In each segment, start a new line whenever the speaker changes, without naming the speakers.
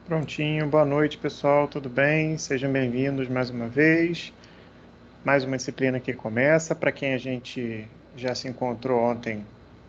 Prontinho, boa noite pessoal, tudo bem? Sejam bem-vindos mais uma vez. Mais uma disciplina que começa. Para quem a gente já se encontrou ontem,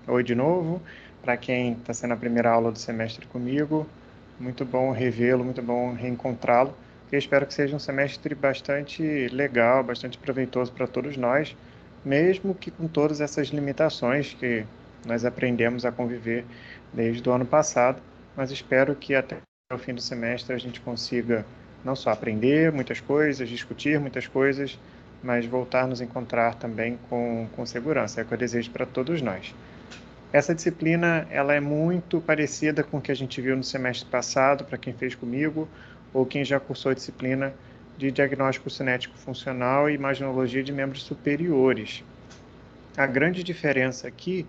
oi de novo. Para quem está sendo a primeira aula do semestre comigo, muito bom revê-lo, muito bom reencontrá-lo. Eu espero que seja um semestre bastante legal, bastante proveitoso para todos nós, mesmo que com todas essas limitações que nós aprendemos a conviver desde o ano passado, mas espero que até o fim do semestre a gente consiga não só aprender muitas coisas, discutir muitas coisas, mas voltar a nos encontrar também com segurança. É o que eu desejo para todos nós. Essa disciplina ela é muito parecida com o que a gente viu no semestre passado, para quem fez comigo, ou quem já cursou a disciplina de diagnóstico cinético funcional e imaginologia de membros superiores. A grande diferença aqui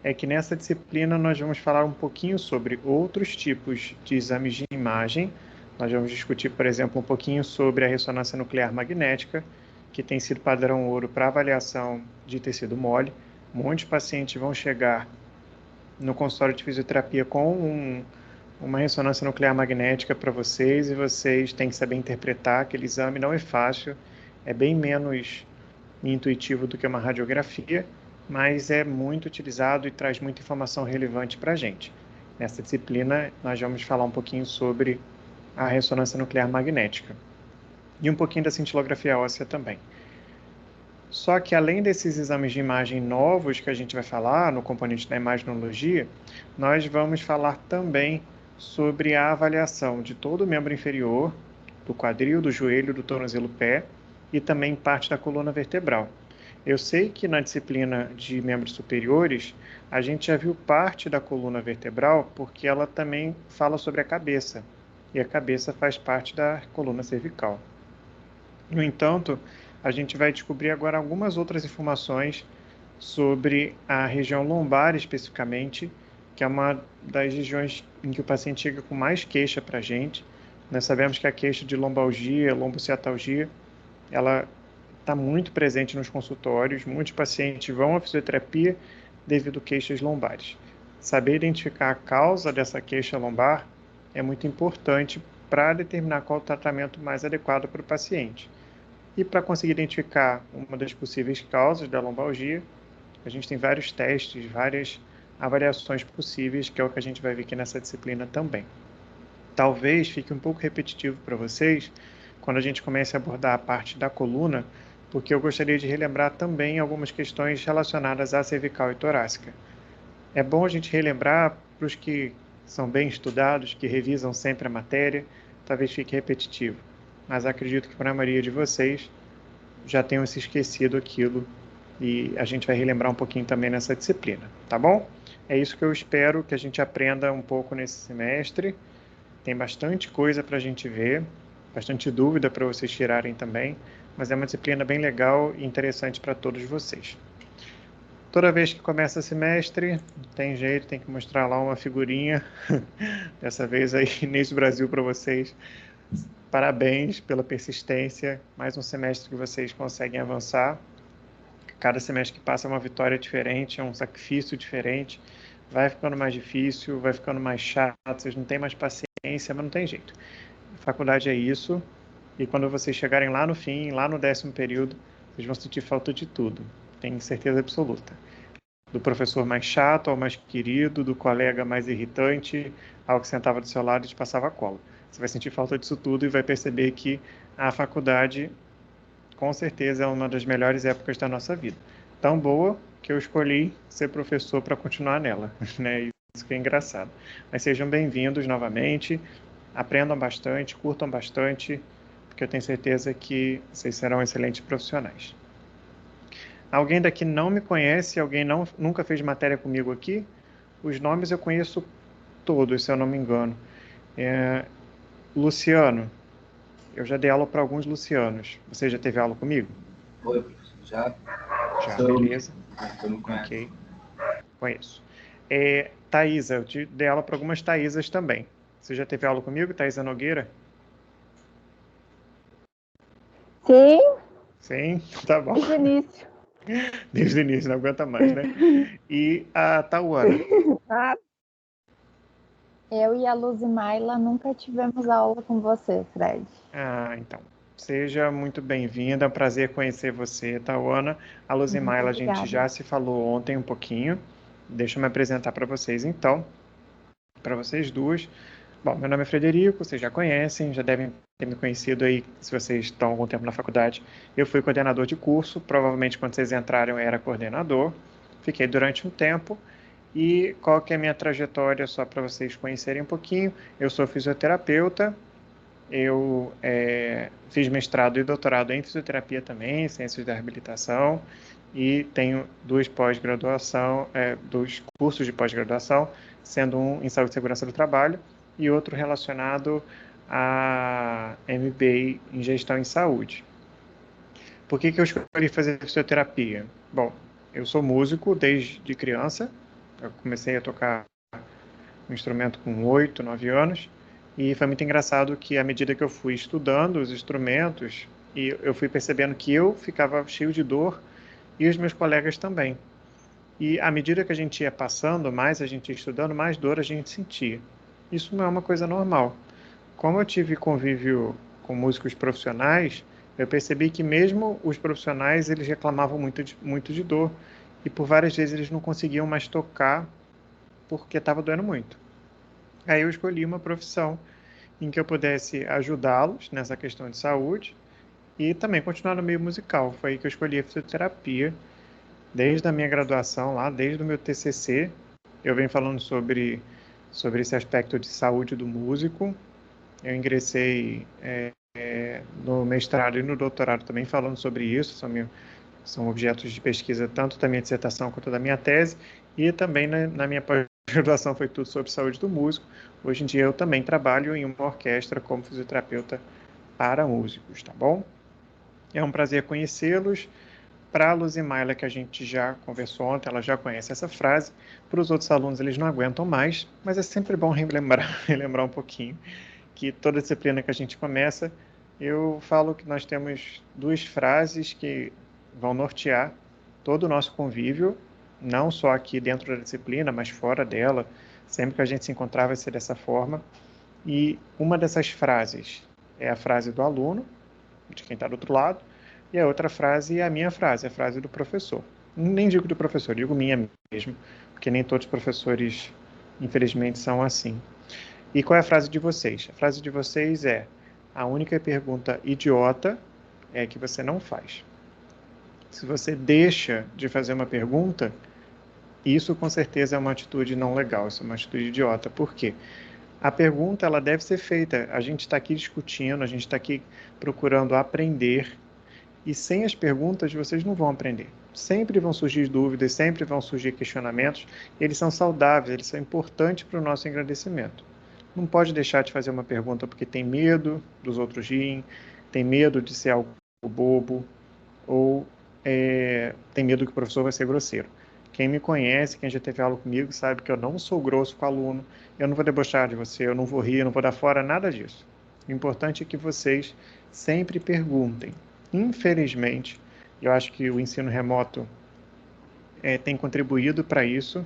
é que nessa disciplina nós vamos falar um pouquinho sobre outros tipos de exames de imagem. Nós vamos discutir, por exemplo, um pouquinho sobre a ressonância nuclear magnética, que tem sido padrão ouro para avaliação de tecido mole. Muitos pacientes vão chegar no consultório de fisioterapia com uma ressonância nuclear magnética para vocês e vocês têm que saber interpretar aquele exame. Não é fácil, é bem menos intuitivo do que uma radiografia, mas é muito utilizado e traz muita informação relevante para a gente. Nessa disciplina, nós vamos falar um pouquinho sobre a ressonância nuclear magnética e um pouquinho da cintilografia óssea também. Só que além desses exames de imagem novos que a gente vai falar no componente da imaginologia, nós vamos falar também sobre a avaliação de todo o membro inferior, do quadril, do joelho, do tornozelo pé e também parte da coluna vertebral. Eu sei que na disciplina de membros superiores, a gente já viu parte da coluna vertebral porque ela também fala sobre a cabeça, e a cabeça faz parte da coluna cervical. No entanto, a gente vai descobrir agora algumas outras informações sobre a região lombar especificamente, que é uma das regiões em que o paciente chega com mais queixa para a gente. Nós sabemos que a queixa de lombalgia, lombociatalgia, ela está muito presente nos consultórios. Muitos pacientes vão à fisioterapia devido a queixas lombares. Saber identificar a causa dessa queixa lombar é muito importante para determinar qual o tratamento mais adequado para o paciente. E para conseguir identificar uma das possíveis causas da lombalgia, a gente tem vários testes, várias avaliações possíveis, que é o que a gente vai ver aqui nessa disciplina também. Talvez fique um pouco repetitivo para vocês quando a gente comece a abordar a parte da coluna, porque eu gostaria de relembrar também algumas questões relacionadas à cervical e torácica. É bom a gente relembrar para os que são bem estudados, que revisam sempre a matéria, talvez fique repetitivo, mas acredito que para a maioria de vocês já tenham se esquecido aquilo e a gente vai relembrar um pouquinho também nessa disciplina, tá bom? É isso que eu espero que a gente aprenda um pouco nesse semestre. Tem bastante coisa para a gente ver, bastante dúvida para vocês tirarem também, mas é uma disciplina bem legal e interessante para todos vocês. Toda vez que começa semestre, tem jeito, tem que mostrar lá uma figurinha, dessa vez aí Inês Brasil para vocês. Parabéns pela persistência, mais um semestre que vocês conseguem avançar. Cada semestre que passa é uma vitória diferente, é um sacrifício diferente, vai ficando mais difícil, vai ficando mais chato, vocês não têm mais paciência, mas não tem jeito. A faculdade é isso, e quando vocês chegarem lá no fim, lá no 10º período, vocês vão sentir falta de tudo, tenho certeza absoluta. Do professor mais chato ao mais querido, do colega mais irritante, ao que sentava do seu lado e te passava a cola. Você vai sentir falta disso tudo e vai perceber que a faculdade com certeza é uma das melhores épocas da nossa vida. Tão boa que eu escolhi ser professor para continuar nela, né? Isso que é engraçado. Mas sejam bem-vindos novamente, aprendam bastante, curtam bastante, porque eu tenho certeza que vocês serão excelentes profissionais. Alguém daqui não me conhece, alguém nunca fez matéria comigo aqui? Os nomes eu conheço todos, se eu não me engano. Luciano, eu já dei aula para alguns Lucianos. Você já teve aula comigo?
Oi, professor. Já
Já,
sou
beleza.
eu não conheço.
Ok, conheço. Thaisa, eu te dei aula para algumas Thaisas também. Você já teve aula comigo, Thaisa Nogueira?
Sim,
Sim, tá bom.
desde o início.
Desde o início, não aguenta mais, né? E a Tauana?
Ah, Eu e a Luzimaila nunca tivemos aula com você, Fred.
Então. Seja muito bem-vinda, é um prazer conhecer você, Tauana. A Luzimaila, a gente já se falou ontem um pouquinho. Deixa eu me apresentar para vocês, então, para vocês duas. Bom, meu nome é Frederico, vocês já conhecem, já devem ter me conhecido aí, se vocês estão há algum tempo na faculdade. Eu fui coordenador de curso, provavelmente quando vocês entraram eu era coordenador. Fiquei durante um tempo. E qual que é a minha trajetória, só para vocês conhecerem um pouquinho? Eu sou fisioterapeuta, eu fiz mestrado e doutorado em fisioterapia também, ciências da reabilitação, e tenho dois cursos de pós-graduação, sendo um em saúde e segurança do trabalho e outro relacionado a MBA em gestão em saúde. Por que eu escolhi fazer fisioterapia? Bom, eu sou músico desde criança, eu comecei a tocar um instrumento com 8, 9 anos, e foi muito engraçado que à medida que eu fui estudando os instrumentos, e eu fui percebendo que eu ficava cheio de dor e os meus colegas também. E à medida que a gente ia passando, mais a gente ia estudando, mais dor a gente sentia. Isso não é uma coisa normal. Como eu tive convívio com músicos profissionais, eu percebi que mesmo os profissionais, eles reclamavam muito de dor, e por várias vezes eles não conseguiam mais tocar porque estava doendo muito. Aí eu escolhi uma profissão em que eu pudesse ajudá-los nessa questão de saúde e também continuar no meio musical. Foi aí que eu escolhi a fisioterapia. Desde a minha graduação lá, desde o meu TCC, eu venho falando sobre esse aspecto de saúde do músico. Eu ingressei no mestrado e no doutorado também falando sobre isso, são objetos de pesquisa tanto da minha dissertação quanto da minha tese, e também na minha pós-graduação foi tudo sobre saúde do músico. Hoje em dia eu também trabalho em uma orquestra como fisioterapeuta para músicos, tá bom? É um prazer conhecê-los. Para a Luzimaila, que a gente já conversou ontem, ela já conhece essa frase. Para os outros alunos, eles não aguentam mais, mas é sempre bom relembrar um pouquinho que toda disciplina que a gente começa, eu falo que nós temos duas frases que vão nortear todo o nosso convívio, não só aqui dentro da disciplina, mas fora dela. Sempre que a gente se encontrar vai ser dessa forma. E uma dessas frases é a frase do aluno, de quem está do outro lado, e a outra frase é a minha frase, a frase do professor. Nem digo do professor, digo minha mesmo, porque nem todos os professores, infelizmente, são assim. E qual é a frase de vocês? A frase de vocês é: a única pergunta idiota é que você não faz. Se você deixa de fazer uma pergunta, isso com certeza é uma atitude não legal, isso é uma atitude idiota. Por quê? A pergunta ela deve ser feita. A gente está aqui discutindo, a gente está aqui procurando aprender, e sem as perguntas vocês não vão aprender. Sempre vão surgir dúvidas, sempre vão surgir questionamentos. Eles são saudáveis, eles são importantes para o nosso engrandecimento. Não pode deixar de fazer uma pergunta porque tem medo dos outros riem, tem medo de ser algo bobo, ou tem medo que o professor vai ser grosseiro. Quem me conhece, quem já teve aula comigo, sabe que eu não sou grosso com o aluno, eu não vou debochar de você, eu não vou rir, eu não vou dar fora, nada disso. O importante é que vocês sempre perguntem. Infelizmente, eu acho que o ensino remoto tem contribuído para isso.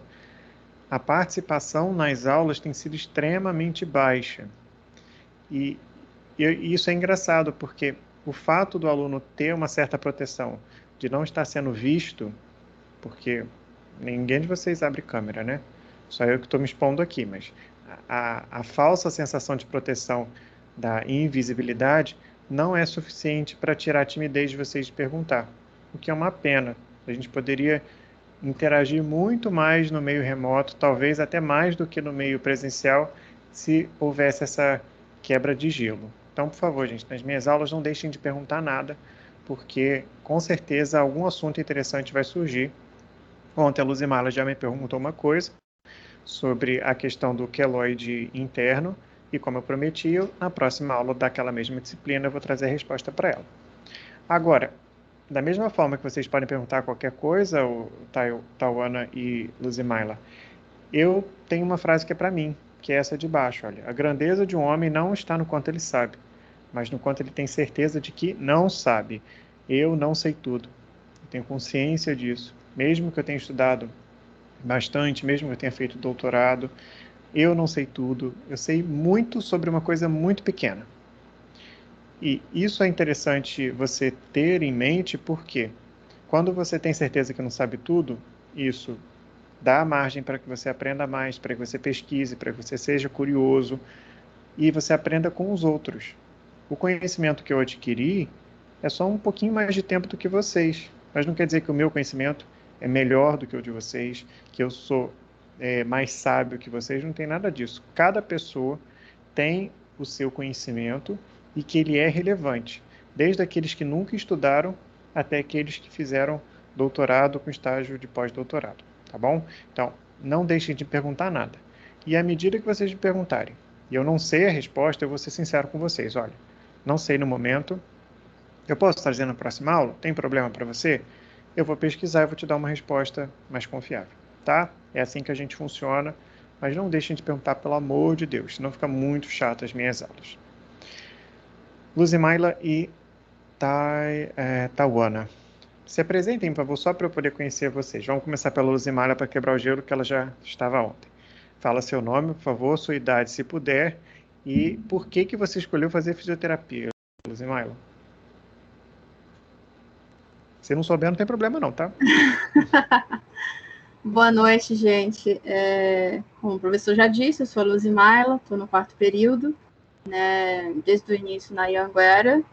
A participação nas aulas tem sido extremamente baixa. E isso é engraçado, porque o fato do aluno ter uma certa proteção de não estar sendo visto, porque ninguém de vocês abre câmera, né? Só eu que estou me expondo aqui, mas a falsa sensação de proteção da invisibilidade não é suficiente para tirar a timidez de vocês de perguntar, o que é uma pena. A gente poderia interagir muito mais no meio remoto, talvez até mais do que no meio presencial, se houvesse essa quebra de gelo. Então, por favor, gente, nas minhas aulas não deixem de perguntar nada, porque com certeza algum assunto interessante vai surgir. Ontem a Luzimala já me perguntou uma coisa sobre a questão do queloide interno, e como eu prometi, na próxima aula daquela mesma disciplina eu vou trazer a resposta para ela. Agora, da mesma forma que vocês podem perguntar qualquer coisa, o Tauana e Luzimaila, eu tenho uma frase que é para mim, que é essa de baixo, olha: a grandeza de um homem não está no quanto ele sabe, mas no quanto ele tem certeza de que não sabe. Eu não sei tudo, eu tenho consciência disso, mesmo que eu tenha estudado bastante, mesmo que eu tenha feito doutorado, eu não sei tudo, eu sei muito sobre uma coisa muito pequena. E isso é interessante você ter em mente porque quando você tem certeza que não sabe tudo, isso dá margem para que você aprenda mais, para que você pesquise, para que você seja curioso e você aprenda com os outros. O conhecimento que eu adquiri é só um pouquinho mais de tempo do que vocês, mas não quer dizer que o meu conhecimento é melhor do que o de vocês, que eu sou mais sábio que vocês, não tem nada disso. Cada pessoa tem o seu conhecimento e que ele é relevante, desde aqueles que nunca estudaram até aqueles que fizeram doutorado com estágio de pós-doutorado, tá bom? Então, não deixem de perguntar nada. E à medida que vocês me perguntarem, e eu não sei a resposta, eu vou ser sincero com vocês, olha, não sei no momento, eu posso trazer na próxima aula? Tem problema para você? Eu vou pesquisar e vou te dar uma resposta mais confiável, tá? É assim que a gente funciona, mas não deixem de perguntar, pelo amor de Deus, senão fica muito chato as minhas aulas. Luzimaila e Tawana. Se apresentem, por favor, só para eu poder conhecer vocês. Vamos começar pela Luzimaila para quebrar o gelo, que ela já estava ontem. Fala seu nome, por favor, sua idade, se puder, e por que você escolheu fazer fisioterapia, Luzimaila? Se não souber, não tem problema não, tá?
Boa noite, gente. Como o professor já disse, eu sou a Luzimaila, estou no 4º período, né, desde o início na Anhanguera,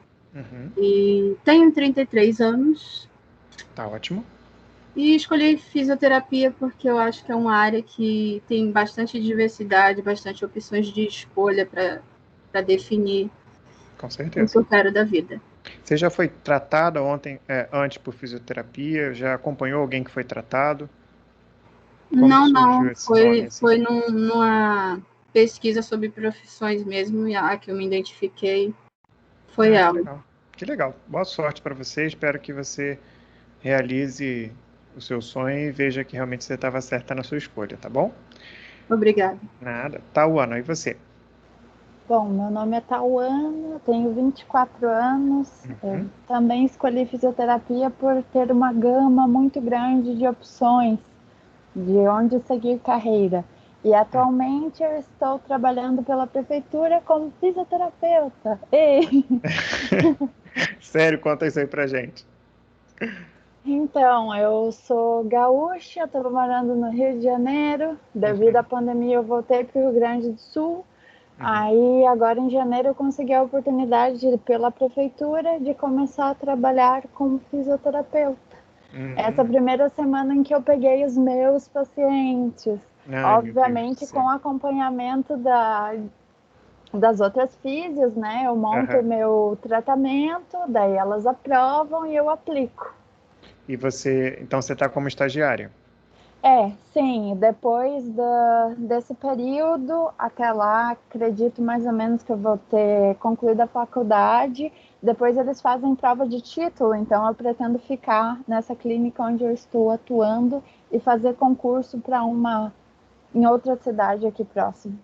e tenho 33 anos.
Tá ótimo.
E escolhi fisioterapia porque eu acho que é uma área que tem bastante diversidade, bastante opções de escolha para definir
com certeza
o que eu quero da vida.
Você já foi tratada antes por fisioterapia? Já acompanhou alguém que foi tratado?
Como não. Foi numa pesquisa sobre profissões mesmo, e a que eu me identifiquei foi ela.
Legal. Que legal. Boa sorte para você. Espero que você realize o seu sonho e veja que realmente você estava certa na sua escolha, tá bom?
Obrigada.
Nada. Tawana, e você?
Bom, meu nome é Tawana, tenho 24 anos. Eu também escolhi fisioterapia por ter uma gama muito grande de opções de onde seguir carreira. E atualmente eu estou trabalhando pela prefeitura como fisioterapeuta. Ei!
Sério, conta isso aí pra gente.
Então, eu sou gaúcha, estou morando no Rio de Janeiro. Devido à pandemia, eu voltei para o Rio Grande do Sul. Aí, agora em janeiro, eu consegui a oportunidade pela prefeitura de começar a trabalhar como fisioterapeuta. Essa primeira semana em que eu peguei os meus pacientes, obviamente com acompanhamento das outras físios, né? Eu monto meu tratamento, daí elas aprovam e eu aplico.
E você, então você está como estagiária?
Sim, depois desse período, até lá, acredito mais ou menos que eu vou ter concluído a faculdade. Depois eles fazem prova de título, então eu pretendo ficar nessa clínica onde eu estou atuando e fazer concurso em outra cidade aqui próximo.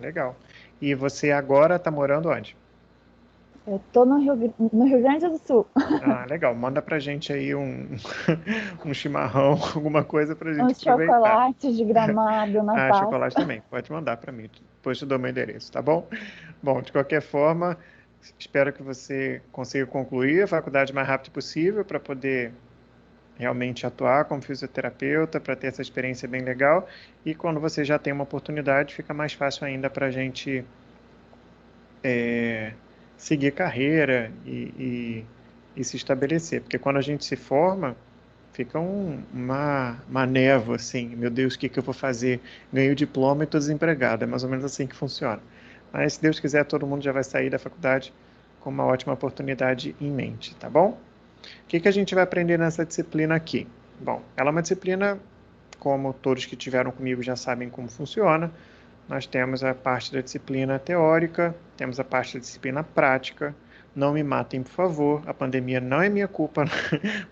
Legal. E você agora está morando onde?
Eu estou no Rio Grande do Sul.
Legal. Manda pra gente aí um chimarrão, alguma coisa pra gente
aproveitar. Uns chocolates de Gramado, Natal.
Chocolate também. Pode mandar para mim. Depois te dou meu endereço, tá bom? Bom, de qualquer forma, espero que você consiga concluir a faculdade o mais rápido possível para poder realmente atuar como fisioterapeuta, para ter essa experiência bem legal. E quando você já tem uma oportunidade, fica mais fácil ainda para a gente seguir carreira e se estabelecer. Porque quando a gente se forma, fica uma névoa, assim, meu Deus, o que eu vou fazer? Ganhei o diploma e estou desempregado. É mais ou menos assim que funciona. Mas, se Deus quiser, todo mundo já vai sair da faculdade com uma ótima oportunidade em mente, tá bom? O que a gente vai aprender nessa disciplina aqui? Bom, ela é uma disciplina, como todos que tiveram comigo já sabem como funciona. Nós temos a parte da disciplina teórica, temos a parte da disciplina prática. Não me matem, por favor. A pandemia não é minha culpa,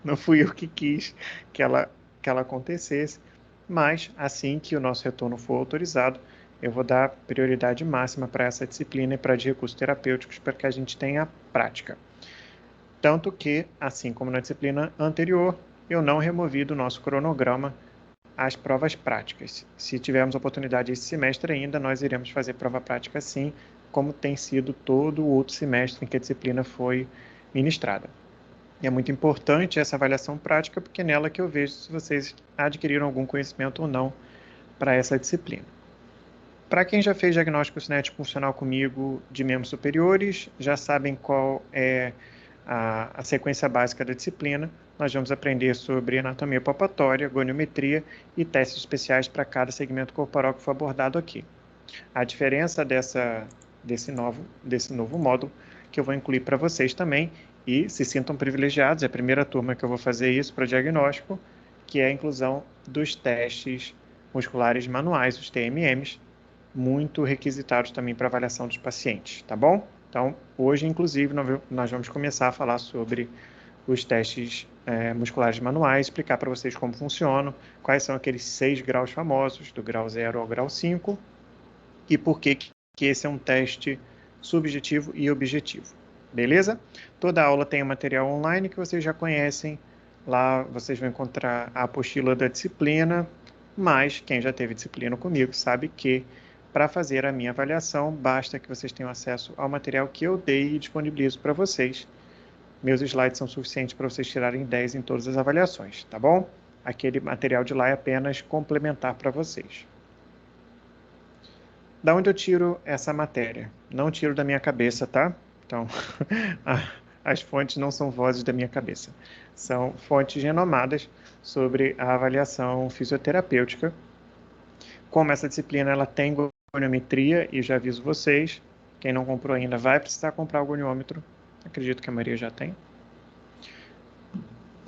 não fui eu que quis que ela acontecesse. Mas, assim que o nosso retorno for autorizado, eu vou dar prioridade máxima para essa disciplina e para de recursos terapêuticos para que a gente tenha prática. Tanto que, assim como na disciplina anterior, eu não removi do nosso cronograma as provas práticas. Se tivermos oportunidade esse semestre ainda, nós iremos fazer prova prática sim, como tem sido todo o outro semestre em que a disciplina foi ministrada. E é muito importante essa avaliação prática, porque é nela que eu vejo se vocês adquiriram algum conhecimento ou não para essa disciplina. Para quem já fez diagnóstico cinético funcional comigo de membros superiores, já sabem qual é a sequência básica da disciplina. Nós vamos aprender sobre anatomia palpatória, goniometria e testes especiais para cada segmento corporal que for abordado aqui. A diferença desse novo módulo que eu vou incluir para vocês também, e se sintam privilegiados, é a primeira turma que eu vou fazer isso para diagnóstico, que é a inclusão dos testes musculares manuais, os TMMs, muito requisitados também para avaliação dos pacientes, tá bom? Então, hoje, inclusive, nós vamos começar a falar sobre os testes musculares manuais, explicar para vocês como funcionam, quais são aqueles 6 graus famosos, do grau 0 ao grau 5, e por que esse é um teste subjetivo e objetivo. Beleza? Toda aula tem um material online que vocês já conhecem. Lá vocês vão encontrar a apostila da disciplina, mas quem já teve disciplina comigo sabe que para fazer a minha avaliação, basta que vocês tenham acesso ao material que eu dei e disponibilizo para vocês. Meus slides são suficientes para vocês tirarem 10 em todas as avaliações, tá bom? Aquele material de lá é apenas complementar para vocês. Da onde eu tiro essa matéria? Não tiro da minha cabeça, tá? Então, as fontes não são vozes da minha cabeça. São fontes renomadas sobre a avaliação fisioterapêutica. Como essa disciplina ela tem goniometria, e já aviso vocês, quem não comprou ainda vai precisar comprar o goniômetro. Acredito que a Maria já tem.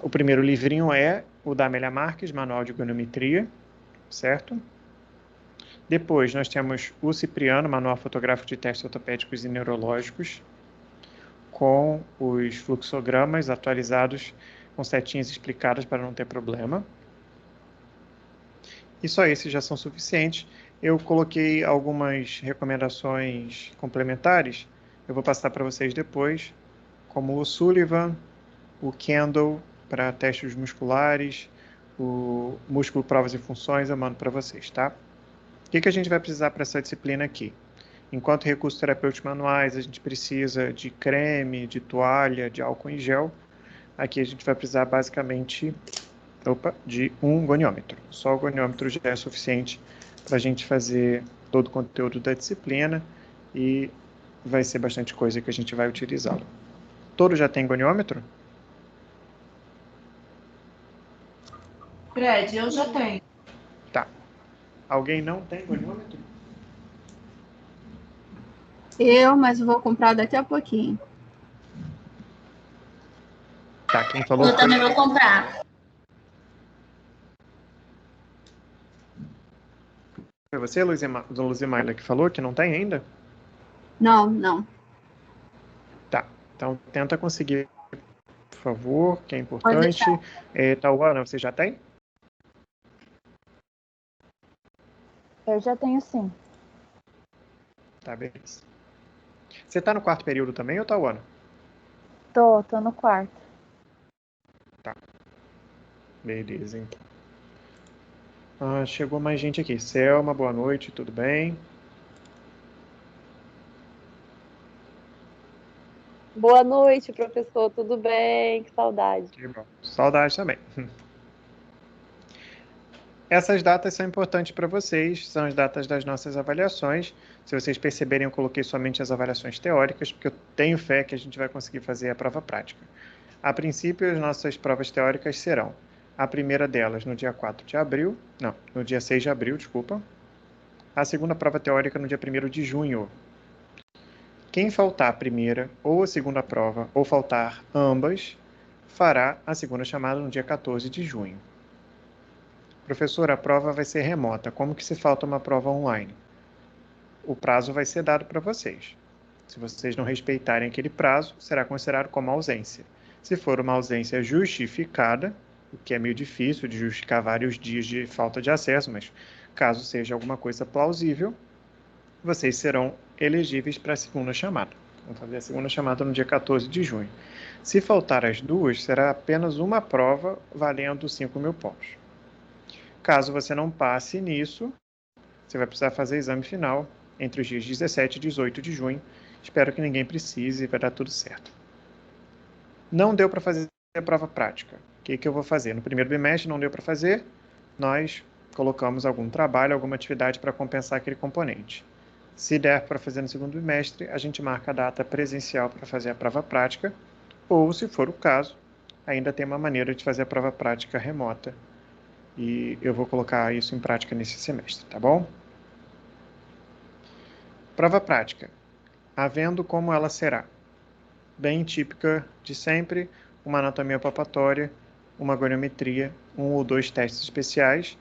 O primeiro livrinho é o da Amélia Marques, Manual de Goniometria, certo? Depois nós temos o Cipriano, Manual Fotográfico de Testes Ortopédicos e Neurológicos, com os fluxogramas atualizados com setinhas explicadas para não ter problema. E só esses já são suficientes. Eu coloquei algumas recomendações complementares, eu vou passar para vocês depois, como o Sullivan, o Kendall para testes musculares, o músculo, provas e funções, eu mando para vocês, tá? O que a gente vai precisar para essa disciplina aqui? Enquanto recursos terapêuticos manuais, a gente precisa de creme, de toalha, de álcool em gel. Aqui a gente vai precisar basicamente de um goniômetro. Só o goniômetro já é suficiente para a gente fazer todo o conteúdo da disciplina e vai ser bastante coisa que a gente vai utilizá-lo. Todos já tem goniômetro?
Fred, eu já tenho.
Tá. Alguém não tem goniômetro?
Mas vou comprar daqui a pouquinho.
Tá, quem falou?
Eu também vou comprar.
Foi você, Luzimaila, que falou que não tem ainda?
Não.
Tá, então tenta conseguir, por favor, que é importante. Tauana, você já tem?
Eu já tenho sim.
Tá, beleza. Você tá no quarto período também, ou Tauana?
Tô no quarto.
Tá. Beleza, então. Chegou mais gente aqui. Selma, boa noite, tudo bem?
Boa noite, professor, tudo bem? Que saudade.
Que bom. Saudade também. Essas datas são importantes para vocês, são as datas das nossas avaliações. Se vocês perceberem, eu coloquei somente as avaliações teóricas, porque eu tenho fé que a gente vai conseguir fazer a prova prática. A princípio, as nossas provas teóricas serão a primeira delas no dia 6 de abril, desculpa. A segunda prova teórica no dia 1º de junho. Quem faltar a primeira ou a segunda prova, ou faltar ambas, fará a segunda chamada no dia 14 de junho. Professor, a prova vai ser remota. Como que se falta uma prova online? O prazo vai ser dado para vocês. Se vocês não respeitarem aquele prazo, será considerado como ausência. Se for uma ausência justificada, o que é meio difícil de justificar vários dias de falta de acesso, mas caso seja alguma coisa plausível, vocês serão elegíveis para a segunda chamada. Vamos fazer a segunda chamada no dia 14 de junho. Se faltar as duas, será apenas uma prova valendo 5.000 pontos. Caso você não passe nisso, você vai precisar fazer exame final entre os dias 17 e 18 de junho. Espero que ninguém precise, vai dar tudo certo. Não deu para fazer a prova prática. O que eu vou fazer? No primeiro bimestre não deu para fazer, nós colocamos algum trabalho, alguma atividade para compensar aquele componente. Se der para fazer no segundo bimestre, a gente marca a data presencial para fazer a prova prática, ou, se for o caso, ainda tem uma maneira de fazer a prova prática remota. E eu vou colocar isso em prática nesse semestre, tá bom? Prova prática. Havendo como ela será. Bem típica de sempre, uma anatomia palpatória, uma goniometria, 1 ou 2 testes especiais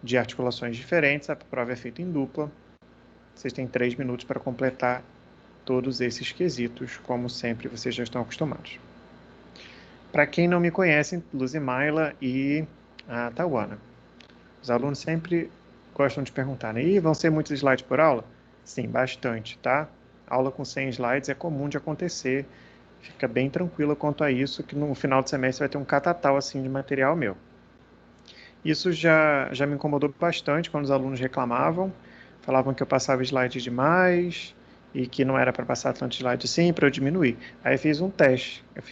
de articulações diferentes. A prova é feita em dupla. Vocês têm 3 minutos para completar todos esses quesitos, como sempre vocês já estão acostumados. Para quem não me conhece, Luzimaila e a Tawana. Os alunos sempre gostam de perguntar, né? Vão ser muitos slides por aula? Sim, bastante, tá? Aula com 100 slides é comum de acontecer. Fica bem tranquilo quanto a isso, que no final do semestre vai ter um catatal assim de material meu. Isso já me incomodou bastante quando os alunos reclamavam, falavam que eu passava slide demais e que não era para passar tanto slide assim, para eu diminuir. Aí eu fiz um teste, eu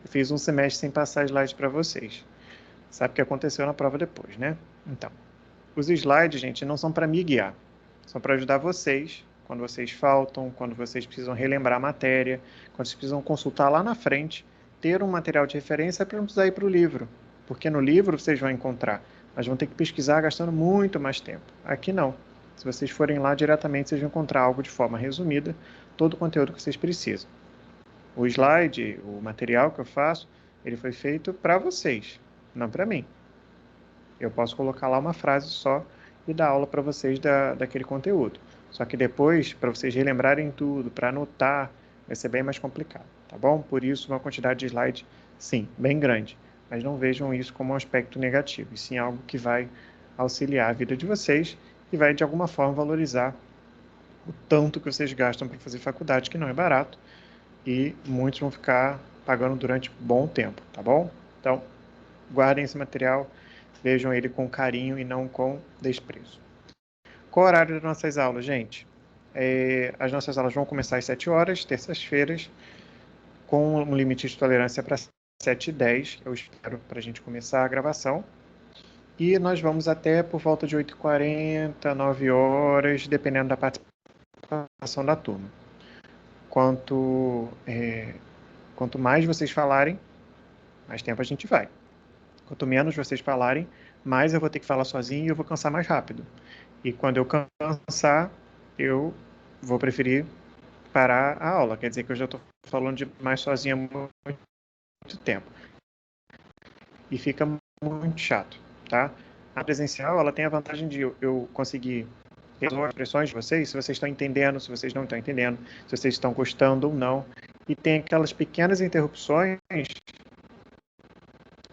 fiz um semestre sem passar slide para vocês. Sabe o que aconteceu na prova depois, né? Então, os slides, gente, não são para me guiar, são para ajudar vocês quando vocês faltam, quando vocês precisam relembrar a matéria, quando vocês precisam consultar lá na frente, ter um material de referência para não precisar ir para o livro. Porque no livro vocês vão encontrar, mas vão ter que pesquisar gastando muito mais tempo. Aqui não. Se vocês forem lá diretamente, vocês vão encontrar algo de forma resumida, todo o conteúdo que vocês precisam. O slide, o material que eu faço, ele foi feito para vocês, não para mim. Eu posso colocar lá uma frase só e dar aula para vocês daquele conteúdo. Só que depois, para vocês relembrarem tudo, para anotar, vai ser bem mais complicado, tá bom? Por isso, uma quantidade de slide, sim, bem grande. Mas não vejam isso como um aspecto negativo, e sim algo que vai auxiliar a vida de vocês e vai, de alguma forma, valorizar o tanto que vocês gastam para fazer faculdade, que não é barato, e muitos vão ficar pagando durante um bom tempo, tá bom? Então, guardem esse material, vejam ele com carinho e não com desprezo. Qual o horário das nossas aulas, gente? As nossas aulas vão começar às 7 horas, terças-feiras, com um limite de tolerância para 7h10, eu espero, para a gente começar a gravação. E nós vamos até por volta de 8h40, 9 horas, dependendo da participação da turma. Quanto mais vocês falarem, mais tempo a gente vai. Quanto menos vocês falarem, mais eu vou ter que falar sozinho e eu vou cansar mais rápido. E quando eu cansar, eu vou preferir parar a aula. Quer dizer que eu já estou falando demais sozinho há muito tempo. E fica muito chato, tá? A presencial, ela tem a vantagem de eu conseguir resolver as expressões de vocês, se vocês estão entendendo, se vocês não estão entendendo, se vocês estão gostando ou não. E tem aquelas pequenas interrupções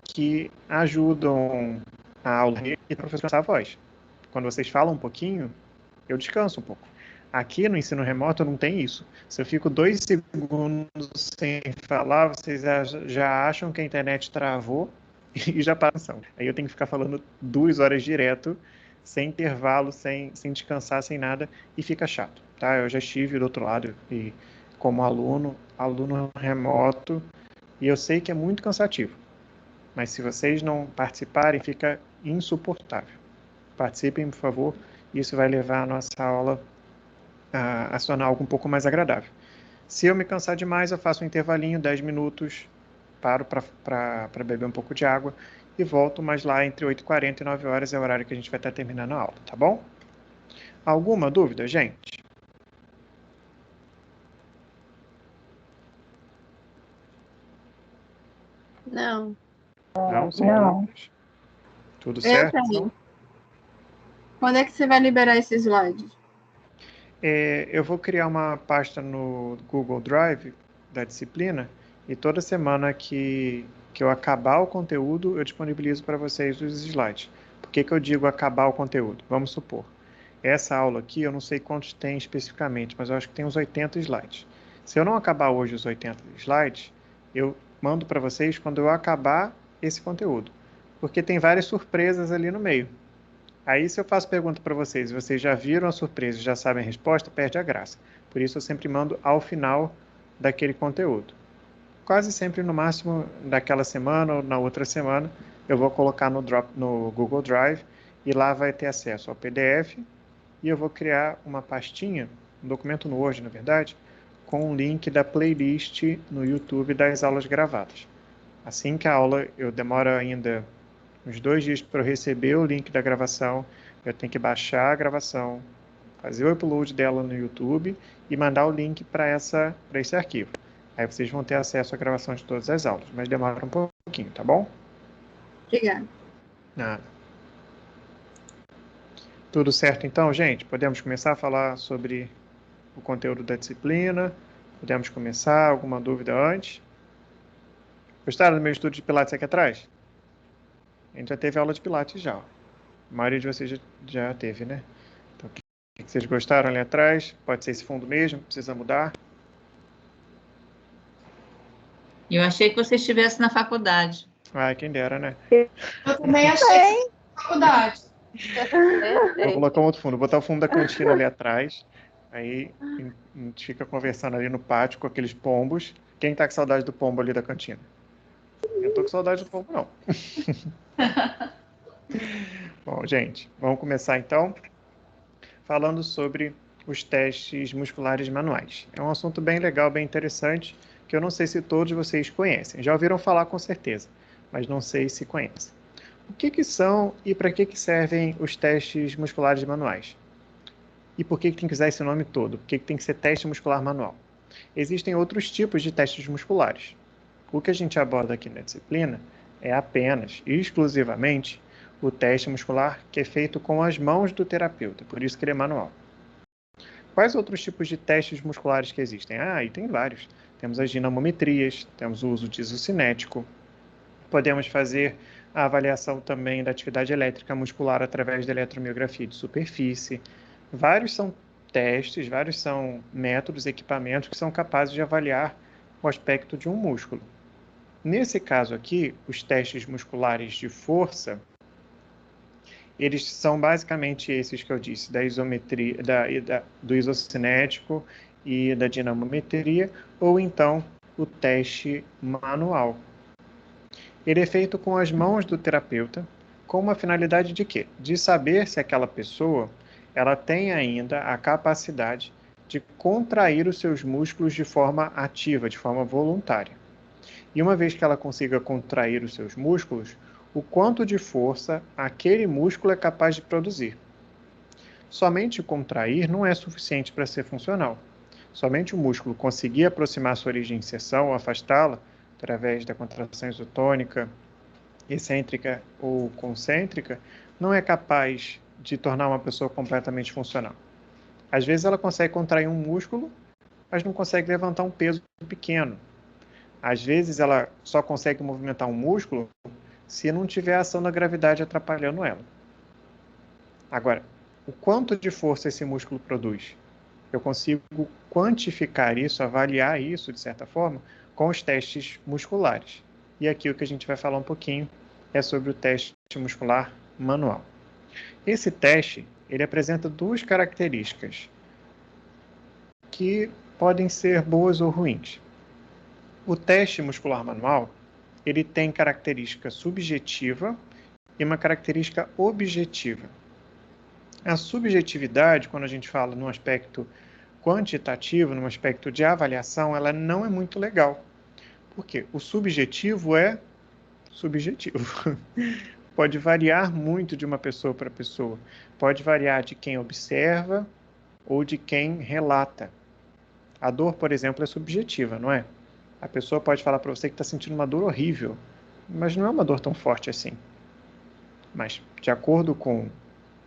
que ajudam a aula e o professor a voz. Quando vocês falam um pouquinho, eu descanso um pouco. Aqui no ensino remoto não tem isso. Se eu fico 2 segundos sem falar, vocês já acham que a internet travou e já passam. Aí eu tenho que ficar falando 2 horas direto, sem intervalo, sem descansar, sem nada, e fica chato, tá? Eu já estive do outro lado e como aluno remoto, e eu sei que é muito cansativo. Mas se vocês não participarem, fica insuportável. Participem, por favor. Isso vai levar a nossa aula a se tornar algo um pouco mais agradável. Se eu me cansar demais, eu faço um intervalinho, 10 minutos, paro para beber um pouco de água e volto, mas lá entre 8h40 e 9 horas é o horário que a gente vai estar terminando a aula, tá bom? Alguma dúvida, gente?
Não.
Não? Sem
Não.
dúvidas? Tudo certo?
Tenho. Quando é que você vai liberar esse slide?
Eu vou criar uma pasta no Google Drive da disciplina e toda semana que eu acabar o conteúdo, eu disponibilizo para vocês os slides. Por que eu digo acabar o conteúdo? Vamos supor, essa aula aqui, eu não sei quantos tem especificamente, mas eu acho que tem uns 80 slides. Se eu não acabar hoje os 80 slides, eu mando para vocês quando eu acabar esse conteúdo. Porque tem várias surpresas ali no meio. Aí, se eu faço pergunta para vocês e vocês já viram a surpresa e já sabem a resposta, perde a graça. Por isso, eu sempre mando ao final daquele conteúdo. Quase sempre, no máximo, daquela semana ou na outra semana, eu vou colocar no Google Drive e lá vai ter acesso ao PDF e eu vou criar uma pastinha, um documento no Word, na verdade, com um link da playlist no YouTube das aulas gravadas. Assim que a aula, eu demoro ainda uns 2 dias para eu receber o link da gravação, eu tenho que baixar a gravação, fazer o upload dela no YouTube e mandar o link para esse arquivo. Aí vocês vão ter acesso à gravação de todas as aulas, mas demora um pouquinho, tá bom?
Obrigada.
Nada. Tudo certo então, gente? Podemos começar a falar sobre o conteúdo da disciplina? Podemos começar? Alguma dúvida antes? Gostaram do meu estudo de Pilates aqui atrás? A gente já teve aula de Pilates já. A maioria de vocês já teve, né? Então, o que vocês gostaram ali atrás? Pode ser esse fundo mesmo, precisa mudar.
Eu achei que você estivesse na faculdade.
Ah, quem dera, né?
Eu também achei na faculdade.
Vou colocar um outro fundo, vou botar o fundo da cantina ali atrás. Aí a gente fica conversando ali no pátio com aqueles pombos. Quem tá com saudade do pombo ali da cantina? Eu tô com saudade do pombo, não. Bom, gente, vamos começar então falando sobre os testes musculares manuais. É um assunto bem legal, bem interessante, que eu não sei se todos vocês conhecem. Já ouviram falar com certeza, mas não sei se conhecem. O que são e para que servem os testes musculares manuais? E por que tem que usar esse nome todo? Por que tem que ser teste muscular manual? Existem outros tipos de testes musculares. O que a gente aborda aqui na disciplina é apenas e exclusivamente o teste muscular que é feito com as mãos do terapeuta, por isso que ele é manual. Quais outros tipos de testes musculares que existem? E tem vários. Temos as dinamometrias, temos o uso de isocinético, podemos fazer a avaliação também da atividade elétrica muscular através da eletromiografia de superfície. Vários são testes, vários são métodos, equipamentos que são capazes de avaliar o aspecto de um músculo. Nesse caso aqui, os testes musculares de força, eles são basicamente esses que eu disse, da isometria, do isocinético e da dinamometria, ou então o teste manual. Ele é feito com as mãos do terapeuta, com uma finalidade de quê? De saber se aquela pessoa ela tem ainda a capacidade de contrair os seus músculos de forma ativa, de forma voluntária. E uma vez que ela consiga contrair os seus músculos, o quanto de força aquele músculo é capaz de produzir. Somente contrair não é suficiente para ser funcional. Somente o músculo conseguir aproximar sua origem de inserção ou afastá-la, através da contração isotônica, excêntrica ou concêntrica, não é capaz de tornar uma pessoa completamente funcional. Às vezes ela consegue contrair um músculo, mas não consegue levantar um peso pequeno. Às vezes ela só consegue movimentar um músculo se não tiver a ação da gravidade atrapalhando ela. Agora, o quanto de força esse músculo produz? Eu consigo quantificar isso, avaliar isso, de certa forma, com os testes musculares. E aqui o que a gente vai falar um pouquinho é sobre o teste muscular manual. Esse teste, ele apresenta duas características que podem ser boas ou ruins. O teste muscular manual, ele tem característica subjetiva e uma característica objetiva. A subjetividade, quando a gente fala num aspecto quantitativo, num aspecto de avaliação, ela não é muito legal. Por quê? O subjetivo é subjetivo. Pode variar muito de uma pessoa para pessoa. Pode variar de quem observa ou de quem relata. A dor, por exemplo, é subjetiva, não é? A pessoa pode falar para você que está sentindo uma dor horrível, mas não é uma dor tão forte assim. Mas, de acordo com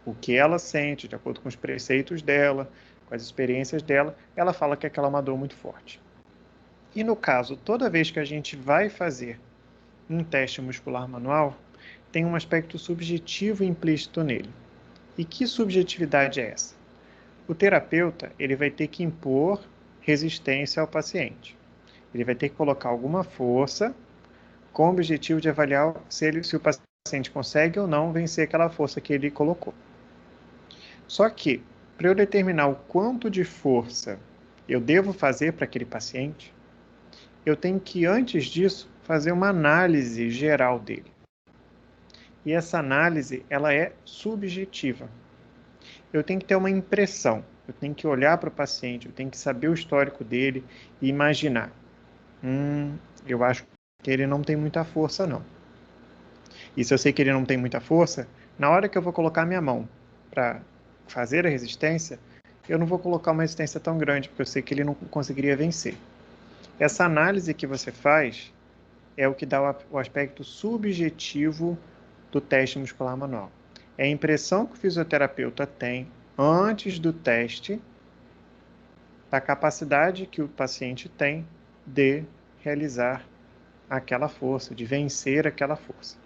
o que ela sente, de acordo com os preceitos dela, com as experiências dela, ela fala que aquela é uma dor muito forte. E no caso, toda vez que a gente vai fazer um teste muscular manual, tem um aspecto subjetivo implícito nele. E que subjetividade é essa? O terapeuta, ele vai ter que impor resistência ao paciente. Ele vai ter que colocar alguma força com o objetivo de avaliar se o paciente consegue ou não vencer aquela força que ele colocou. Só que, para eu determinar o quanto de força eu devo fazer para aquele paciente, eu tenho que, antes disso, fazer uma análise geral dele. E essa análise, ela é subjetiva. Eu tenho que ter uma impressão, eu tenho que olhar para o paciente, eu tenho que saber o histórico dele e imaginar. Eu acho que ele não tem muita força, não. E se eu sei que ele não tem muita força, na hora que eu vou colocar minha mão para fazer a resistência, eu não vou colocar uma resistência tão grande, porque eu sei que ele não conseguiria vencer. Essa análise que você faz é o que dá o aspecto subjetivo do teste muscular manual. É a impressão que o fisioterapeuta tem antes do teste da capacidade que o paciente tem de realizar aquela força, de vencer aquela força.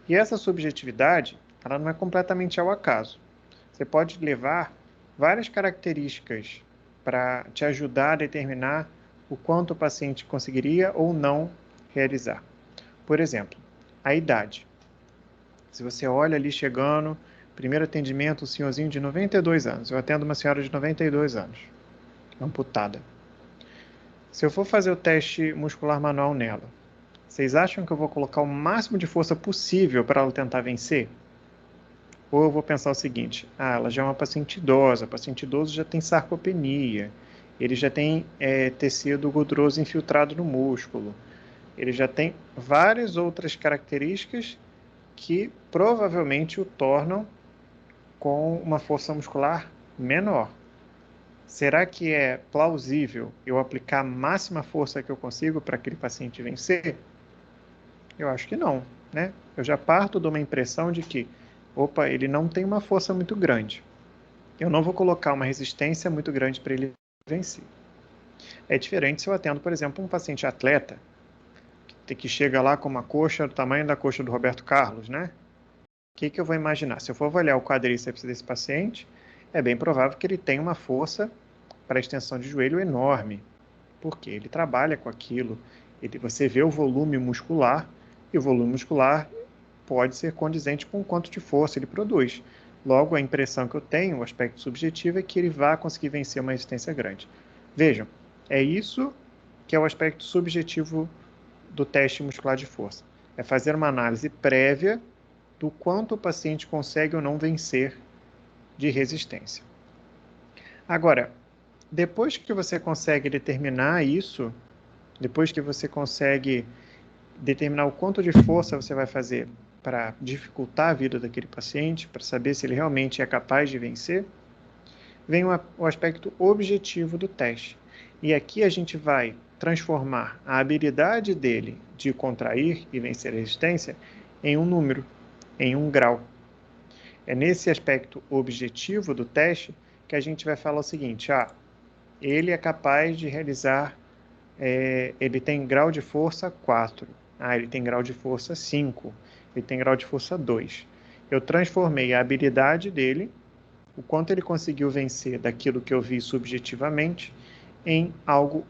E essa subjetividade, ela não é completamente ao acaso. Você pode levar várias características para te ajudar a determinar o quanto o paciente conseguiria ou não realizar. Por exemplo, a idade. Se você olha ali chegando, primeiro atendimento, um senhorzinho de 92 anos. Eu atendo uma senhora de 92 anos, amputada. Se eu for fazer o teste muscular manual nela, vocês acham que eu vou colocar o máximo de força possível para ela tentar vencer? Ou eu vou pensar o seguinte, ela já é uma paciente idosa, paciente idoso já tem sarcopenia, ele já tem tecido gorduroso infiltrado no músculo, ele já tem várias outras características que provavelmente o tornam com uma força muscular menor. Será que é plausível eu aplicar a máxima força que eu consigo para aquele paciente vencer? Eu acho que não, né? Eu já parto de uma impressão de que, ele não tem uma força muito grande. Eu não vou colocar uma resistência muito grande para ele vencer. É diferente se eu atendo, por exemplo, um paciente atleta, que chega lá com uma coxa do tamanho da coxa do Roberto Carlos, né? O que eu vou imaginar? Se eu for avaliar o quadríceps desse paciente, é bem provável que ele tenha uma força para extensão de joelho enorme, porque ele trabalha com aquilo. Você vê o volume muscular, e o volume muscular pode ser condizente com o quanto de força ele produz. Logo, a impressão que eu tenho, o aspecto subjetivo, é que ele vai conseguir vencer uma resistência grande. Vejam, é isso que é o aspecto subjetivo do teste muscular de força. É fazer uma análise prévia do quanto o paciente consegue ou não vencer de resistência. Agora, depois que você consegue determinar isso, depois que você consegue determinar o quanto de força você vai fazer para dificultar a vida daquele paciente, para saber se ele realmente é capaz de vencer, vem o aspecto objetivo do teste. E aqui a gente vai transformar a habilidade dele de contrair e vencer a resistência em um número, em um grau. É nesse aspecto objetivo do teste que a gente vai falar o seguinte, ele é capaz de realizar, ele tem grau de força 4, ele tem grau de força 5, ele tem grau de força 2. Eu transformei a habilidade dele, o quanto ele conseguiu vencer daquilo que eu vi subjetivamente, em algo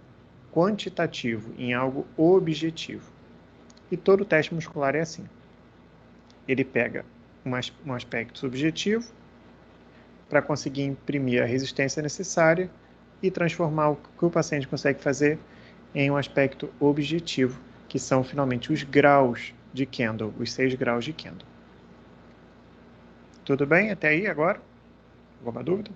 quantitativo, em algo objetivo. E todo teste muscular é assim. Ele pega um aspecto subjetivo para conseguir imprimir a resistência necessária e transformar o que o paciente consegue fazer em um aspecto objetivo, que são finalmente os graus de Kendall, os 6 graus de Kendall. Tudo bem até aí agora? Alguma dúvida?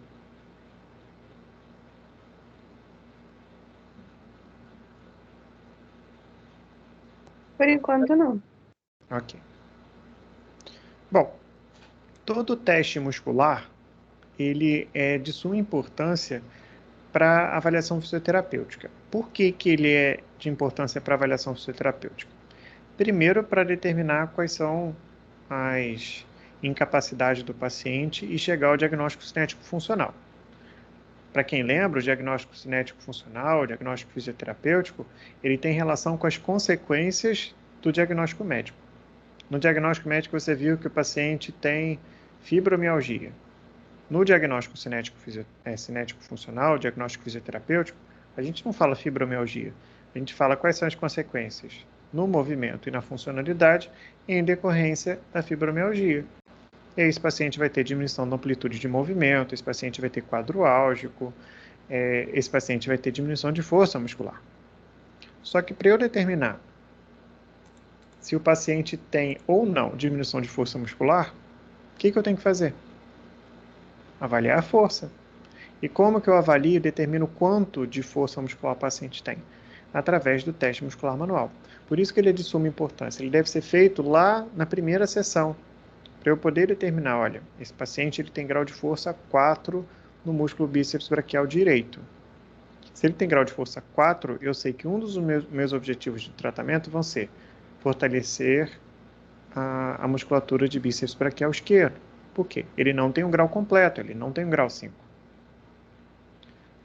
Por enquanto, não.
Ok. Bom, todo teste muscular, ele é de suma importância para a avaliação fisioterapêutica. Por que ele é de importância para a avaliação fisioterapêutica? Primeiro, para determinar quais são as incapacidades do paciente e chegar ao diagnóstico cinético funcional. Para quem lembra, o diagnóstico cinético funcional, o diagnóstico fisioterapêutico, ele tem relação com as consequências do diagnóstico médico. No diagnóstico médico, você viu que o paciente tem fibromialgia. No diagnóstico cinético funcional, diagnóstico fisioterapêutico, a gente não fala fibromialgia, a gente fala quais são as consequências no movimento e na funcionalidade em decorrência da fibromialgia. E aí esse paciente vai ter diminuição da amplitude de movimento, esse paciente vai ter quadro álgico, esse paciente vai ter diminuição de força muscular. Só que para eu determinar se o paciente tem ou não diminuição de força muscular, o que eu tenho que fazer? Avaliar a força. E como que eu avalio e determino quanto de força muscular o paciente tem? Através do teste muscular manual. Por isso que ele é de suma importância. Ele deve ser feito lá na primeira sessão, para eu poder determinar, olha, esse paciente ele tem grau de força 4 no músculo bíceps braquial direito. Se ele tem grau de força 4, eu sei que um dos meus objetivos de tratamento vão ser fortalecer a musculatura de bíceps braquial esquerdo. Por quê? Ele não tem um grau completo, ele não tem um grau 5.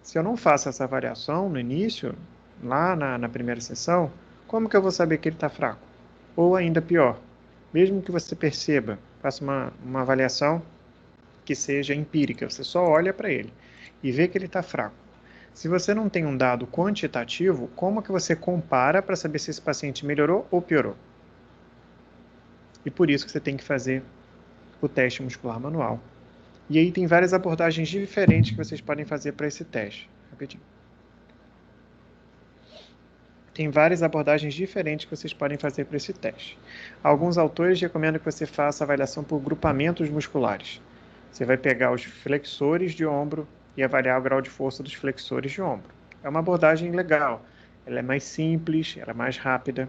Se eu não faço essa avaliação no início, lá na primeira sessão, como que eu vou saber que ele está fraco? Ou ainda pior, mesmo que você perceba, faça uma avaliação que seja empírica, você só olha para ele e vê que ele está fraco. Se você não tem um dado quantitativo, como que você compara para saber se esse paciente melhorou ou piorou? E por isso que você tem que fazer o teste muscular manual. E aí tem várias abordagens diferentes que vocês podem fazer para esse teste. Rapidinho. Tem várias abordagens diferentes que vocês podem fazer para esse teste. Alguns autores recomendam que você faça a avaliação por grupamentos musculares. Você vai pegar os flexores de ombro e avaliar o grau de força dos flexores de ombro. É uma abordagem legal. Ela é mais simples, ela é mais rápida,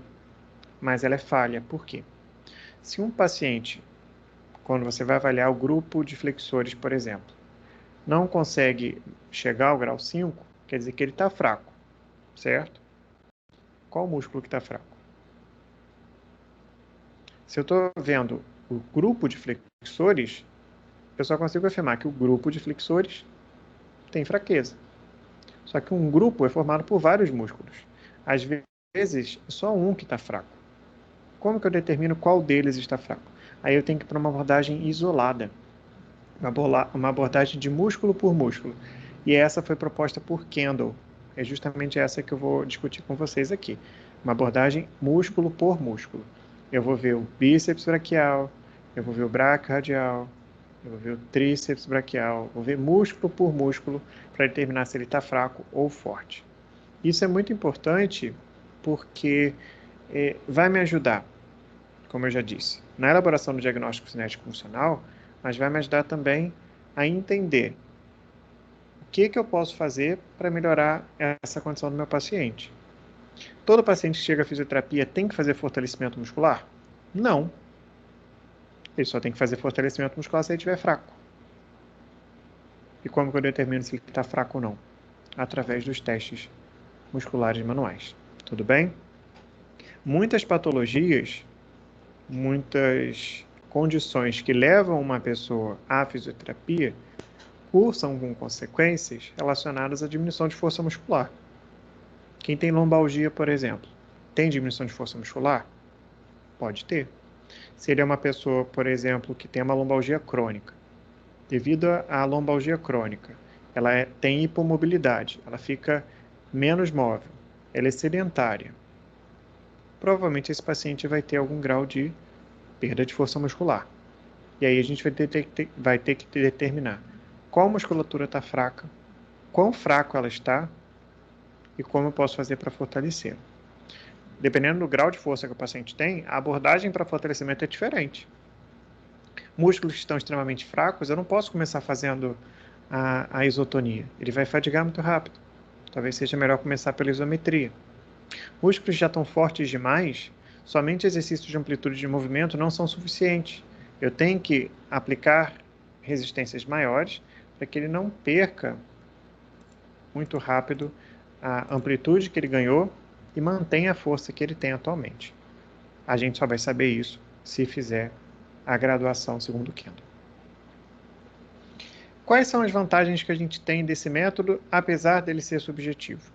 mas ela é falha. Por quê? Se um paciente, quando você vai avaliar o grupo de flexores, por exemplo, não consegue chegar ao grau 5, quer dizer que ele está fraco, certo? Qual o músculo que está fraco? Se eu estou vendo o grupo de flexores, eu só consigo afirmar que o grupo de flexores tem fraqueza. Só que um grupo é formado por vários músculos. Às vezes, só um que está fraco. Como que eu determino qual deles está fraco? Aí eu tenho que ir para uma abordagem isolada. Uma abordagem de músculo por músculo. E essa foi proposta por Kendall. É justamente essa que eu vou discutir com vocês aqui. Uma abordagem músculo por músculo. Eu vou ver o bíceps braquial, eu vou ver o braquio radial, eu vou ver o tríceps braquial, vou ver músculo por músculo para determinar se ele está fraco ou forte. Isso é muito importante porque vai me ajudar, como eu já disse, na elaboração do diagnóstico cinético funcional, mas vai me ajudar também a entender o que eu posso fazer para melhorar essa condição do meu paciente. Todo paciente que chega à fisioterapia tem que fazer fortalecimento muscular? Não. Ele só tem que fazer fortalecimento muscular se ele estiver fraco. E como que eu determino se ele está fraco ou não? Através dos testes musculares manuais. Tudo bem? Muitas patologias, muitas condições que levam uma pessoa à fisioterapia cursam com consequências relacionadas à diminuição de força muscular. Quem tem lombalgia, por exemplo, tem diminuição de força muscular? Pode ter. Se ele é uma pessoa, por exemplo, que tem uma lombalgia crônica, devido à lombalgia crônica, ela tem hipomobilidade, ela fica menos móvel, ela é sedentária. Provavelmente esse paciente vai ter algum grau de perda de força muscular. E aí a gente vai ter que determinar qual musculatura está fraca, quão fraco ela está e como eu posso fazer para fortalecer. Dependendo do grau de força que o paciente tem, a abordagem para fortalecimento é diferente. Músculos que estão extremamente fracos, eu não posso começar fazendo a isotonia. Ele vai fadigar muito rápido. Talvez seja melhor começar pela isometria. Músculos que já estão fortes demais, somente exercícios de amplitude de movimento não são suficientes. Eu tenho que aplicar resistências maiores para que ele não perca muito rápido a amplitude que ele ganhou e mantenha a força que ele tem atualmente. A gente só vai saber isso se fizer a graduação segundo Kendall. Quais são as vantagens que a gente tem desse método, apesar dele ser subjetivo?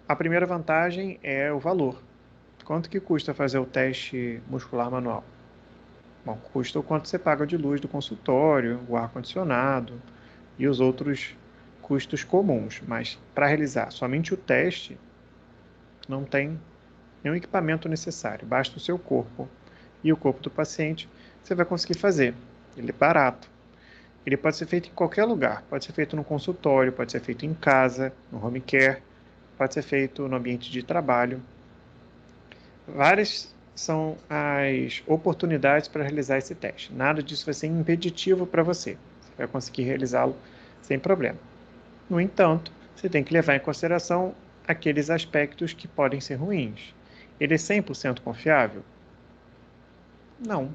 A primeira vantagem é o valor. Quanto que custa fazer o teste muscular manual? Bom, custa o quanto você paga de luz do consultório, o ar-condicionado e os outros custos comuns. Mas para realizar somente o teste, não tem nenhum equipamento necessário. Basta o seu corpo e o corpo do paciente, você vai conseguir fazer. Ele é barato. Ele pode ser feito em qualquer lugar. Pode ser feito no consultório, pode ser feito em casa, no home care, pode ser feito no ambiente de trabalho. Várias são as oportunidades para realizar esse teste. Nada disso vai ser impeditivo para você. Você vai conseguir realizá-lo sem problema. No entanto, você tem que levar em consideração aqueles aspectos que podem ser ruins. Ele é 100% confiável? Não.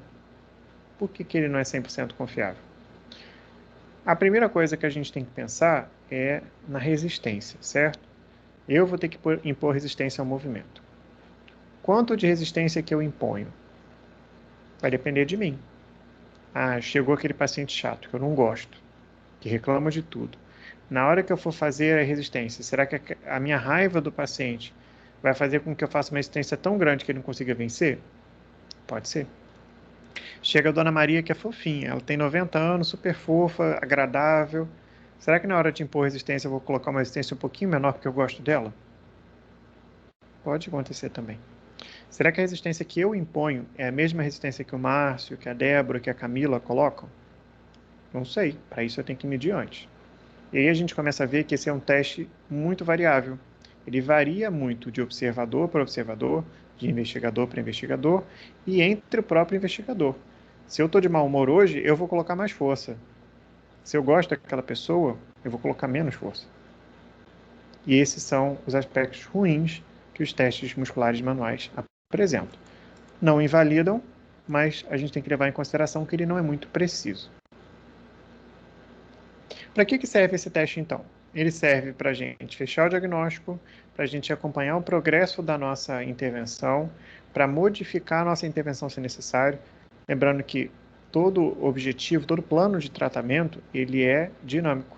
Por que ele não é 100% confiável? A primeira coisa que a gente tem que pensar é na resistência, certo? Eu vou ter que impor resistência ao movimento. Quanto de resistência que eu imponho? Vai depender de mim. Ah, chegou aquele paciente chato que eu não gosto, que reclama de tudo. Na hora que eu for fazer a resistência, será que a minha raiva do paciente vai fazer com que eu faça uma resistência tão grande que ele não consiga vencer? Pode ser. Chega a Dona Maria, que é fofinha, ela tem 90 anos, super fofa, agradável. Será que na hora de impor resistência eu vou colocar uma resistência um pouquinho menor porque eu gosto dela? Pode acontecer também. Será que a resistência que eu imponho é a mesma resistência que o Márcio, que a Débora, que a Camila colocam? Não sei, para isso eu tenho que medir antes. E aí a gente começa a ver que esse é um teste muito variável. Ele varia muito de observador para observador, de investigador para investigador e entre o próprio investigador. Se eu estou de mau humor hoje, eu vou colocar mais força. Se eu gosto daquela pessoa, eu vou colocar menos força. E esses são os aspectos ruins que os testes musculares manuais apresentam. Não invalidam, mas a gente tem que levar em consideração que ele não é muito preciso. Para que serve esse teste, então? Ele serve para a gente fechar o diagnóstico, para a gente acompanhar o progresso da nossa intervenção, para modificar a nossa intervenção se necessário. Lembrando que todo objetivo, todo plano de tratamento, ele é dinâmico.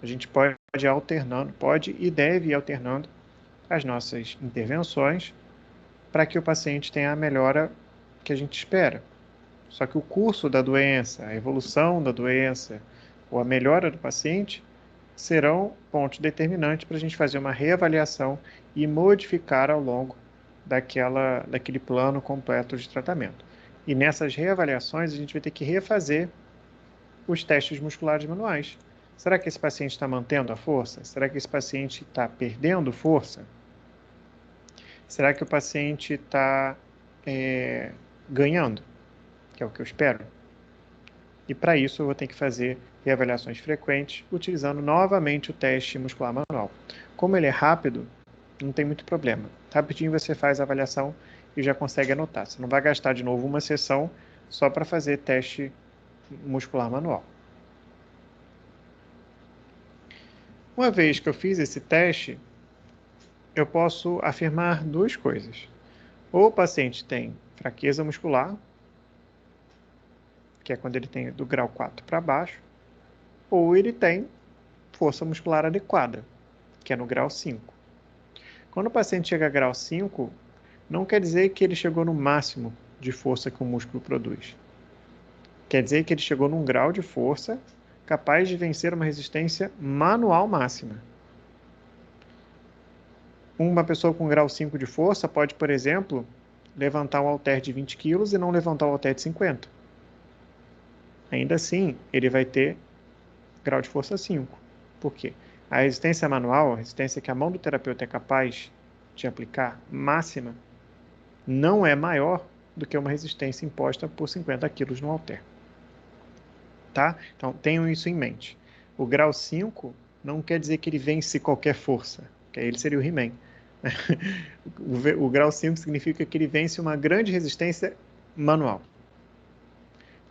A gente pode ir alternando, pode e deve ir alternando as nossas intervenções para que o paciente tenha a melhora que a gente espera. Só que o curso da doença, a evolução da doença ou a melhora do paciente serão pontos determinantes para a gente fazer uma reavaliação e modificar ao longo daquele plano completo de tratamento. E nessas reavaliações a gente vai ter que refazer os testes musculares manuais. Será que esse paciente está mantendo a força? Será que esse paciente está perdendo força? Será que o paciente está ganhando? Que é o que eu espero. E para isso eu vou ter que fazer reavaliações frequentes, utilizando novamente o teste muscular manual. Como ele é rápido, não tem muito problema. Rapidinho você faz a avaliação e já consegue anotar. Você não vai gastar de novo uma sessão só para fazer teste muscular manual. Uma vez que eu fiz esse teste, eu posso afirmar duas coisas. Ou o paciente tem fraqueza muscular, que é quando ele tem do grau 4 para baixo, ou ele tem força muscular adequada, que é no grau 5. Quando o paciente chega a grau 5, não quer dizer que ele chegou no máximo de força que o músculo produz. Quer dizer que ele chegou num grau de força capaz de vencer uma resistência manual máxima. Uma pessoa com grau 5 de força pode, por exemplo, levantar um halter de 20 kg e não levantar um halter de 50. Ainda assim, ele vai ter grau de força 5. Por quê? A resistência manual, a resistência que a mão do terapeuta é capaz de aplicar, máxima, não é maior do que uma resistência imposta por 50 kg no halter. Tá? Então, tenham isso em mente. O grau 5 não quer dizer que ele vence qualquer força, que aí ele seria o He-Man. O grau 5 significa que ele vence uma grande resistência manual.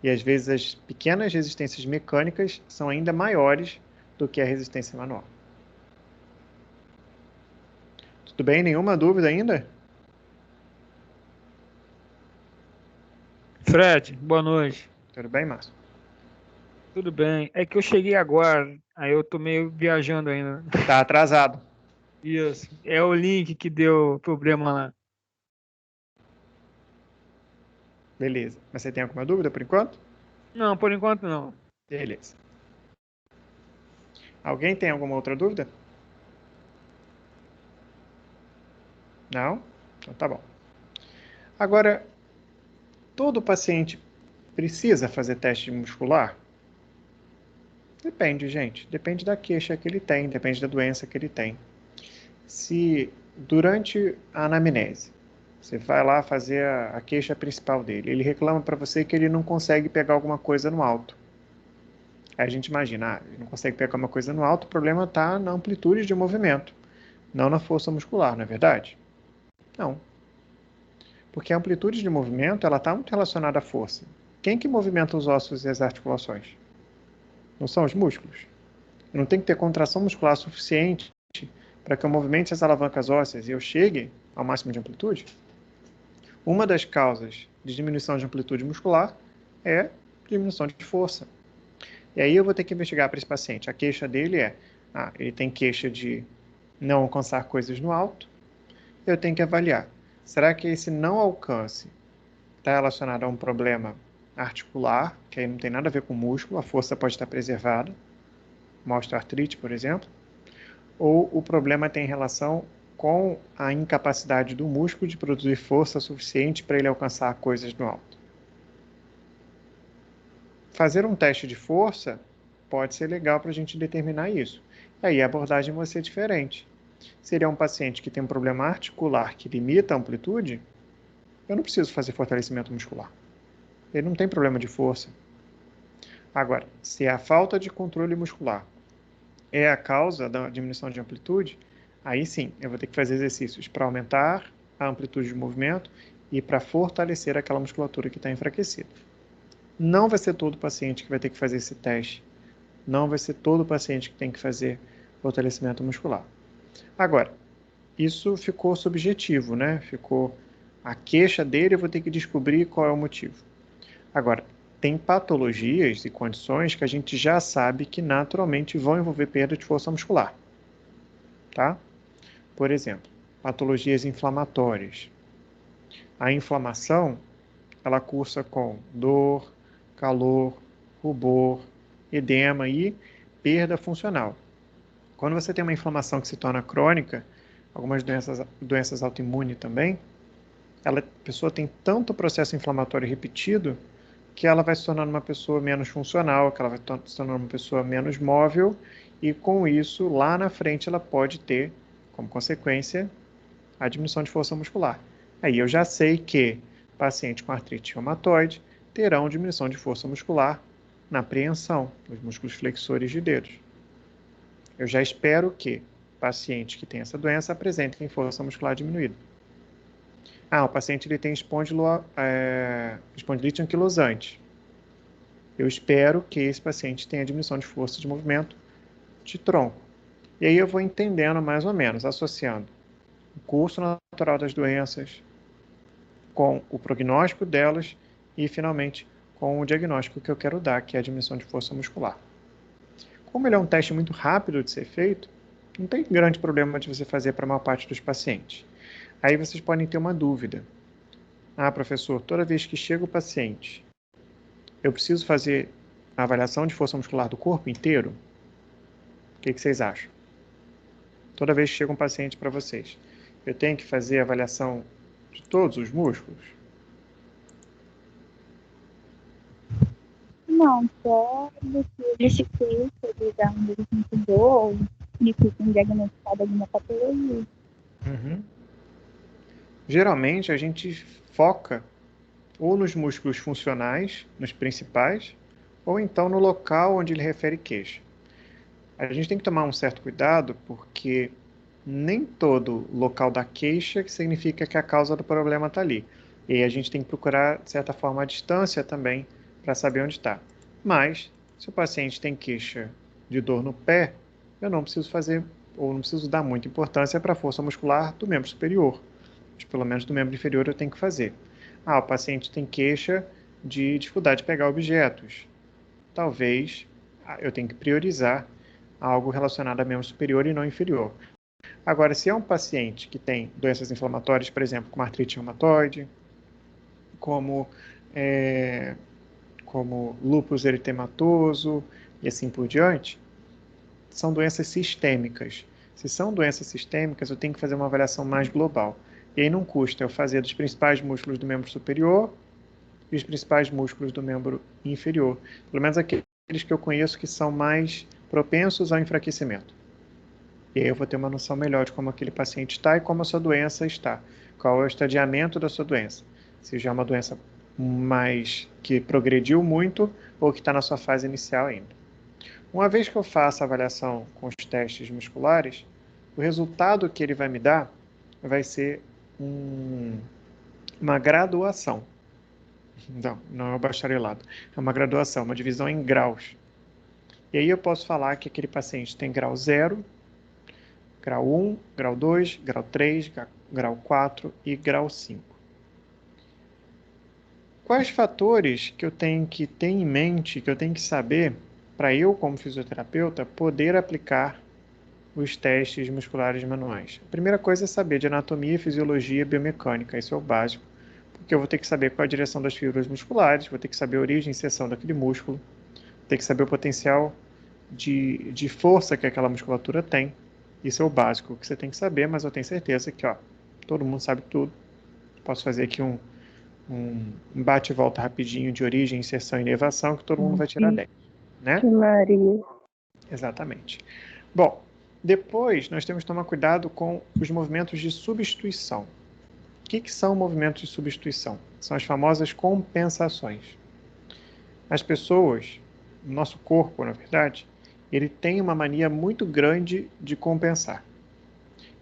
E às vezes as pequenas resistências mecânicas são ainda maiores do que a resistência manual. Tudo bem? Nenhuma dúvida ainda?
Fred, boa noite.
Tudo bem, Márcio?
Tudo bem? É que eu cheguei agora, aí eu tô meio viajando ainda.
Tá atrasado.
Isso. É o link que deu problema lá.
Beleza. Mas você tem alguma dúvida por enquanto?
Não, por enquanto não.
Beleza. Alguém tem alguma outra dúvida? Não? Então tá bom. Agora, todo paciente precisa fazer teste muscular? Depende, gente. Depende da queixa que ele tem, depende da doença que ele tem. Se durante a anamnese, você vai lá fazer a queixa principal dele, ele reclama para você que ele não consegue pegar alguma coisa no alto. Aí a gente imagina, ele não consegue pegar uma coisa no alto, o problema está na amplitude de movimento, não na força muscular, não é verdade? Não. Porque a amplitude de movimento ela está muito relacionada à força. Quem que movimenta os ossos e as articulações? Não são os músculos? Não tem que ter contração muscular suficiente para que eu movimente as alavancas ósseas e eu chegue ao máximo de amplitude? Uma das causas de diminuição de amplitude muscular é diminuição de força. E aí eu vou ter que investigar para esse paciente. A queixa dele é, ele tem queixa de não alcançar coisas no alto. Eu tenho que avaliar. Será que esse não alcance está relacionado a um problema articular, que aí não tem nada a ver com o músculo, a força pode estar preservada, uma osteoartrite, por exemplo, ou o problema tem relação com a incapacidade do músculo de produzir força suficiente para ele alcançar coisas no alto. Fazer um teste de força pode ser legal para a gente determinar isso. Aí a abordagem vai ser diferente. Se ele é um paciente que tem um problema articular que limita a amplitude, eu não preciso fazer fortalecimento muscular. Ele não tem problema de força. Agora, se a falta de controle muscular é a causa da diminuição de amplitude, aí sim, eu vou ter que fazer exercícios para aumentar a amplitude de movimento e para fortalecer aquela musculatura que está enfraquecida. Não vai ser todo paciente que vai ter que fazer esse teste. Não vai ser todo paciente que tem que fazer fortalecimento muscular. Agora, isso ficou subjetivo, né? Ficou a queixa dele, eu vou ter que descobrir qual é o motivo. Agora, tem patologias e condições que a gente já sabe que naturalmente vão envolver perda de força muscular. Tá? Por exemplo, patologias inflamatórias. A inflamação, ela cursa com dor, calor, rubor, edema e perda funcional. Quando você tem uma inflamação que se torna crônica, algumas doenças autoimunes também, a pessoa tem tanto processo inflamatório repetido que ela vai se tornando uma pessoa menos funcional, que ela vai se tornando uma pessoa menos móvel e com isso, lá na frente, ela pode ter, como consequência, a diminuição de força muscular. Aí eu já sei que pacientes com artrite reumatoide terão diminuição de força muscular na apreensão dos músculos flexores de dedos. Eu já espero que pacientes que têm essa doença apresentem força muscular diminuída. O paciente ele tem espondilite anquilosante. Eu espero que esse paciente tenha diminuição de força de movimento de tronco. E aí eu vou entendendo mais ou menos, associando o curso natural das doenças com o prognóstico delas e, finalmente, com o diagnóstico que eu quero dar, que é a diminuição de força muscular. Como ele é um teste muito rápido de ser feito, não tem grande problema de você fazer para a maior parte dos pacientes. Aí vocês podem ter uma dúvida. Professor, toda vez que chega o paciente, eu preciso fazer a avaliação de força muscular do corpo inteiro? O que vocês acham? Toda vez que chega um paciente para vocês, eu tenho que fazer a avaliação de todos os músculos?
Não, só desse queixa, ele dá um muito bom, e fica diagnosticado alguma patologia.
Geralmente a gente foca ou nos músculos funcionais, nos principais, ou então no local onde ele refere queixa. A gente tem que tomar um certo cuidado porque nem todo local da queixa significa que a causa do problema está ali. E aí a gente tem que procurar, de certa forma, a distância também para saber onde está. Mas, se o paciente tem queixa de dor no pé, eu não preciso fazer, ou não preciso dar muita importância para a força muscular do membro superior. Mas pelo menos do membro inferior eu tenho que fazer. O paciente tem queixa de dificuldade de pegar objetos. Talvez eu tenha que priorizar algo relacionado a membro superior e não inferior. Agora, se é um paciente que tem doenças inflamatórias, por exemplo, como artrite reumatoide, como lúpus eritematoso e assim por diante, são doenças sistêmicas. Se são doenças sistêmicas, eu tenho que fazer uma avaliação mais global. E aí não custa eu fazer dos principais músculos do membro superior e os principais músculos do membro inferior. Pelo menos aqueles que eu conheço que são mais propensos ao enfraquecimento. E aí eu vou ter uma noção melhor de como aquele paciente está e como a sua doença está. Qual é o estadiamento da sua doença. Se já é uma doença mais que progrediu muito ou que está na sua fase inicial ainda. Uma vez que eu faço a avaliação com os testes musculares, o resultado que ele vai me dar vai ser uma graduação. Não é o bacharelado. É uma graduação, uma divisão em graus. E aí eu posso falar que aquele paciente tem grau 0, grau 1, grau 2, grau 3, grau 4 e grau 5. Quais fatores que eu tenho que ter em mente, que eu tenho que saber, para eu, como fisioterapeuta, poder aplicar os testes musculares manuais? A primeira coisa é saber de anatomia, fisiologia e biomecânica. Isso é o básico, porque eu vou ter que saber qual é a direção das fibras musculares, vou ter que saber a origem e inserção daquele músculo, vou ter que saber o potencial de força que aquela musculatura tem. Isso é o básico que você tem que saber, mas eu tenho certeza que todo mundo sabe tudo. Posso fazer aqui um bate e volta rapidinho de origem, inserção e inervação, que todo mundo vai tirar 10, né?
Maria.
Exatamente. Bom, depois nós temos que tomar cuidado com os movimentos de substituição. O que são movimentos de substituição? São as famosas compensações. As pessoas, o nosso corpo, na verdade, ele tem uma mania muito grande de compensar.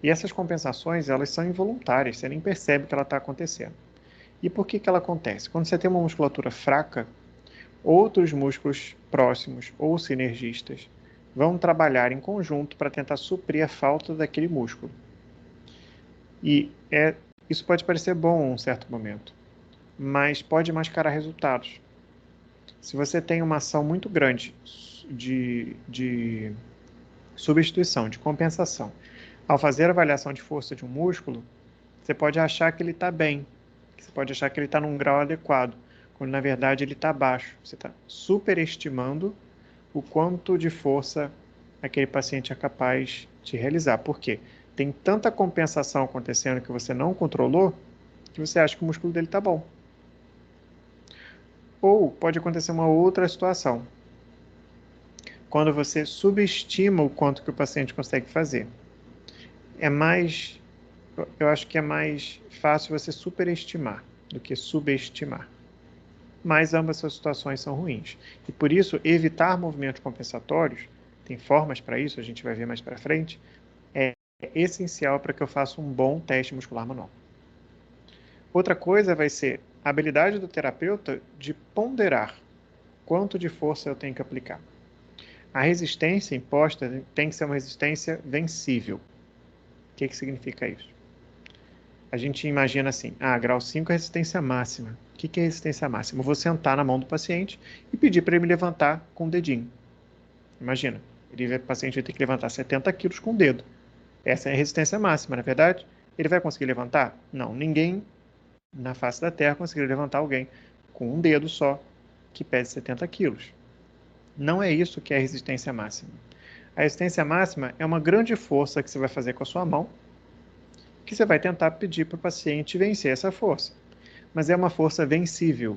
E essas compensações, elas são involuntárias, você nem percebe que ela está acontecendo. E por que ela acontece? Quando você tem uma musculatura fraca, outros músculos próximos ou sinergistas vão trabalhar em conjunto para tentar suprir a falta daquele músculo. E isso pode parecer bom em um certo momento, mas pode mascarar resultados. Se você tem uma ação muito grande de substituição, de compensação, ao fazer a avaliação de força de um músculo, você pode achar que ele está bem, você pode achar que ele está num grau adequado, quando na verdade ele está baixo. Você está superestimando o quanto de força aquele paciente é capaz de realizar. Por quê? Tem tanta compensação acontecendo que você não controlou, que você acha que o músculo dele está bom. Ou pode acontecer uma outra situação, quando você subestima o quanto que o paciente consegue fazer. Eu acho que é mais fácil você superestimar do que subestimar. Mas ambas essas situações são ruins. E por isso, evitar movimentos compensatórios, tem formas para isso, a gente vai ver mais para frente, é essencial para que eu faça um bom teste muscular manual. Outra coisa vai ser a habilidade do terapeuta de ponderar quanto de força eu tenho que aplicar. A resistência imposta tem que ser uma resistência vencível. O que significa isso? A gente imagina assim, grau 5 é resistência máxima. O que é resistência máxima? Eu vou sentar na mão do paciente e pedir para ele me levantar com o dedinho. Imagina, o paciente vai ter que levantar 70 quilos com o dedo. Essa é a resistência máxima, não é verdade? Ele vai conseguir levantar? Não, ninguém na face da Terra conseguiria levantar alguém com um dedo só que pese 70 quilos. Não é isso que é a resistência máxima. A resistência máxima é uma grande força que você vai fazer com a sua mão, que você vai tentar pedir para o paciente vencer essa força. Mas é uma força vencível.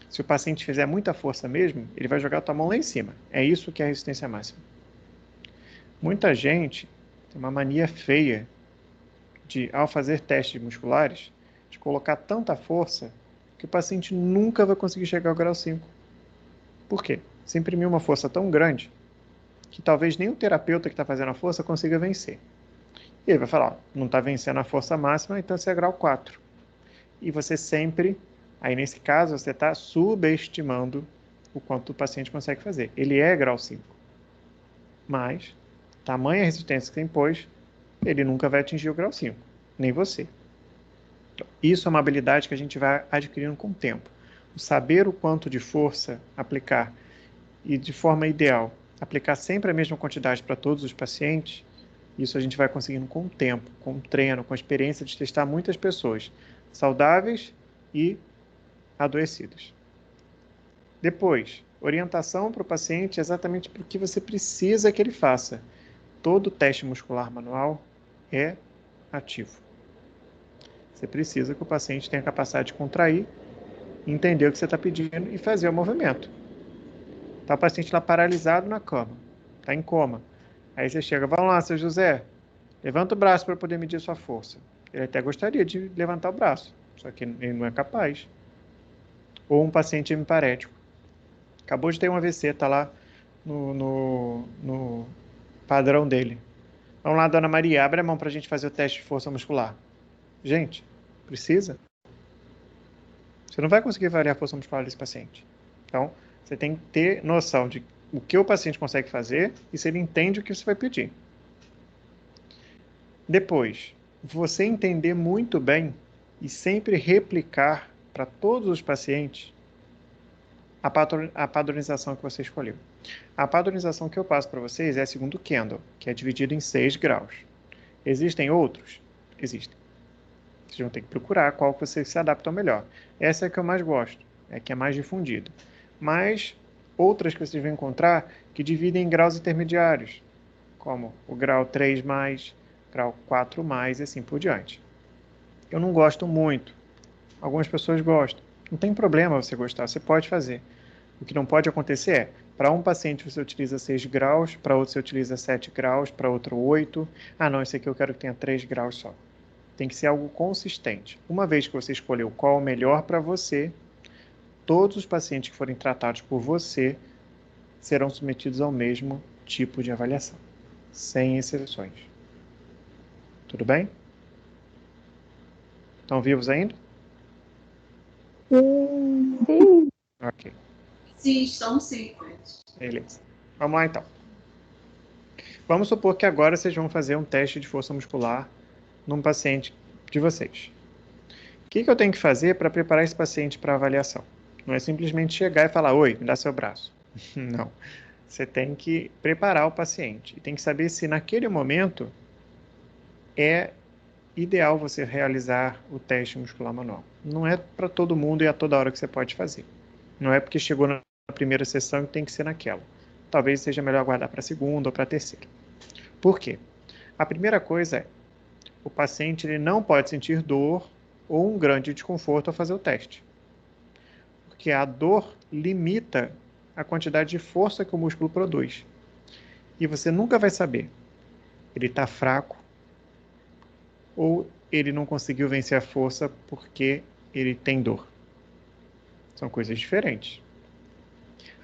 Se o paciente fizer muita força mesmo, ele vai jogar a tua mão lá em cima. É isso que é a resistência máxima. Muita gente tem uma mania feia de, ao fazer testes musculares, de colocar tanta força que o paciente nunca vai conseguir chegar ao grau 5. Por quê? Você imprimiu uma força tão grande que talvez nem o terapeuta que está fazendo a força consiga vencer. E ele vai falar, não está vencendo a força máxima, então você é grau 4. E você sempre, aí nesse caso, você está subestimando o quanto o paciente consegue fazer. Ele é grau 5. Mas, tamanha resistência que você impôs, ele nunca vai atingir o grau 5. Nem você. Então, isso é uma habilidade que a gente vai adquirindo com o tempo. O saber o quanto de força aplicar e de forma ideal, aplicar sempre a mesma quantidade para todos os pacientes, isso a gente vai conseguindo com o tempo, com o treino, com a experiência de testar muitas pessoas saudáveis e adoecidas. Depois, orientação para o paciente exatamente para o que você precisa que ele faça. Todo teste muscular manual é ativo. Você precisa que o paciente tenha a capacidade de contrair entender o que você está pedindo e fazer o movimento. Está o paciente lá paralisado na cama, está em coma. Aí você chega, vamos lá, seu José, levanta o braço para poder medir sua força. Ele até gostaria de levantar o braço, só que ele não é capaz. Ou um paciente hemiparético. Acabou de ter um AVC, está lá no padrão dele. Vamos lá, dona Maria, abre a mão para a gente fazer o teste de força muscular. Gente, precisa? Você não vai conseguir variar a força muscular desse paciente. Então, você tem que ter noção de o que o paciente consegue fazer e se ele entende o que você vai pedir. Depois, você entender muito bem e sempre replicar para todos os pacientes a padronização que você escolheu. A padronização que eu passo para vocês é segundo Kendall, que é dividido em 6 graus. Existem outros? Existem. Vocês vão ter que procurar qual que você se adapta melhor. Essa é a que eu mais gosto, é a que é mais difundida. Mas outras que vocês vão encontrar que dividem em graus intermediários, como o grau 3+, grau 4+, e assim por diante. Eu não gosto muito. Algumas pessoas gostam. Não tem problema você gostar, você pode fazer. O que não pode acontecer é, para um paciente você utiliza 6 graus, para outro você utiliza 7 graus, para outro 8. Ah, não, esse aqui eu quero que tenha 3 graus só. Tem que ser algo consistente. Uma vez que você escolheu qual é o melhor para você, todos os pacientes que forem tratados por você serão submetidos ao mesmo tipo de avaliação, sem exceções. Tudo bem? Estão vivos ainda?
Sim.
Ok.
Sim, estamos sim.
Beleza. Vamos lá então. Vamos supor que agora vocês vão fazer um teste de força muscular num paciente de vocês. O que eu tenho que fazer para preparar esse paciente para avaliação? Não é simplesmente chegar e falar, oi, me dá seu braço. Não. Você tem que preparar o paciente. E tem que saber se naquele momento é ideal você realizar o teste muscular manual. Não é para todo mundo e a toda hora que você pode fazer. Não é porque chegou na primeira sessão que tem que ser naquela. Talvez seja melhor aguardar para a segunda ou para a terceira. Por quê? A primeira coisa é, o paciente ele não pode sentir dor ou um grande desconforto ao fazer o teste. Porque a dor limita a quantidade de força que o músculo produz. E você nunca vai saber, ele está fraco ou ele não conseguiu vencer a força porque ele tem dor. São coisas diferentes.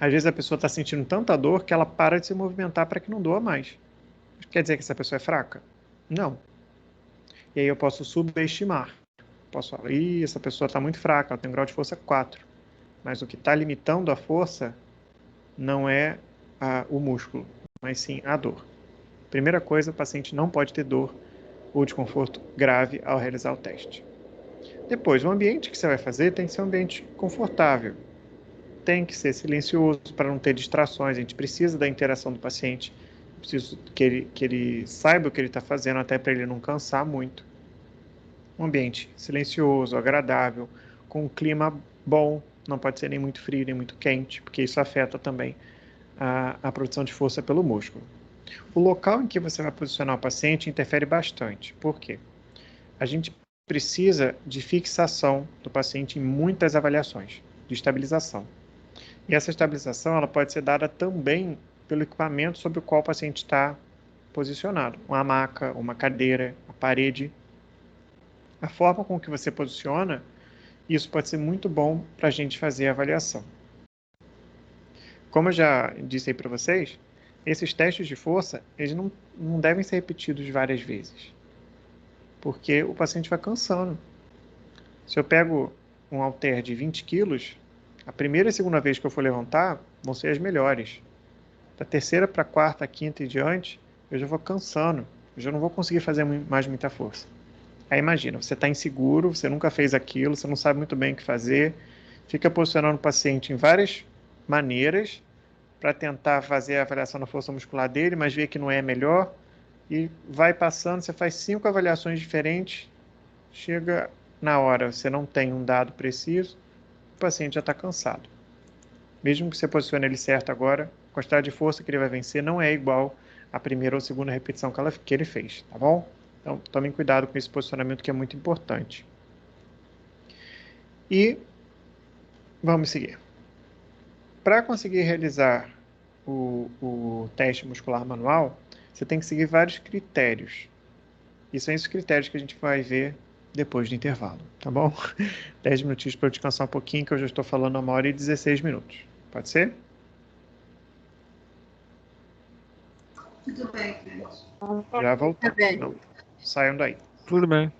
Às vezes a pessoa está sentindo tanta dor que ela para de se movimentar para que não doa mais. Quer dizer que essa pessoa é fraca? Não. E aí eu posso subestimar. Posso falar, essa pessoa está muito fraca, ela tem um grau de força 4. Mas o que está limitando a força não é o músculo, mas sim a dor. Primeira coisa, o paciente não pode ter dor ou desconforto grave ao realizar o teste. Depois, o ambiente que você vai fazer tem que ser um ambiente confortável. Tem que ser silencioso para não ter distrações. A gente precisa da interação do paciente. Preciso que ele saiba o que ele está fazendo, até para ele não cansar muito. Um ambiente silencioso, agradável, com um clima bom. Não pode ser nem muito frio, nem muito quente, porque isso afeta também a produção de força pelo músculo. O local em que você vai posicionar o paciente interfere bastante. Por quê? A gente precisa de fixação do paciente em muitas avaliações, de estabilização. E essa estabilização ela pode ser dada também pelo equipamento sobre o qual o paciente está posicionado. Uma maca, uma cadeira, a parede. A forma com que você posiciona, isso pode ser muito bom para a gente fazer a avaliação. Como eu já disse aí para vocês, esses testes de força, eles não devem ser repetidos várias vezes. Porque o paciente vai cansando. Se eu pego um halter de 20 quilos, a primeira e segunda vez que eu for levantar, vão ser as melhores. Da terceira para a quarta, quinta e diante, eu já vou cansando. Eu já não vou conseguir fazer mais muita força. Aí imagina, você está inseguro, você nunca fez aquilo, você não sabe muito bem o que fazer, fica posicionando o paciente em várias maneiras para tentar fazer a avaliação da força muscular dele, mas vê que não é melhor, e vai passando, você faz 5 avaliações diferentes, chega na hora, você não tem um dado preciso, o paciente já está cansado. Mesmo que você posicione ele certo agora, a quantidade de força que ele vai vencer não é igual à primeira ou segunda repetição que ele fez, tá bom? Então, tomem cuidado com esse posicionamento que é muito importante. E Vamos seguir. Para conseguir realizar o teste muscular manual, você tem que seguir vários critérios. E são esses critérios que a gente vai ver depois do intervalo, tá bom? 10 minutinhos para eu descansar um pouquinho, que eu já estou falando a 1 hora e 16 minutos. Pode ser?
Tudo bem, Fred.
Já voltamos.
bem.
Não saiam daí.
Tudo bem.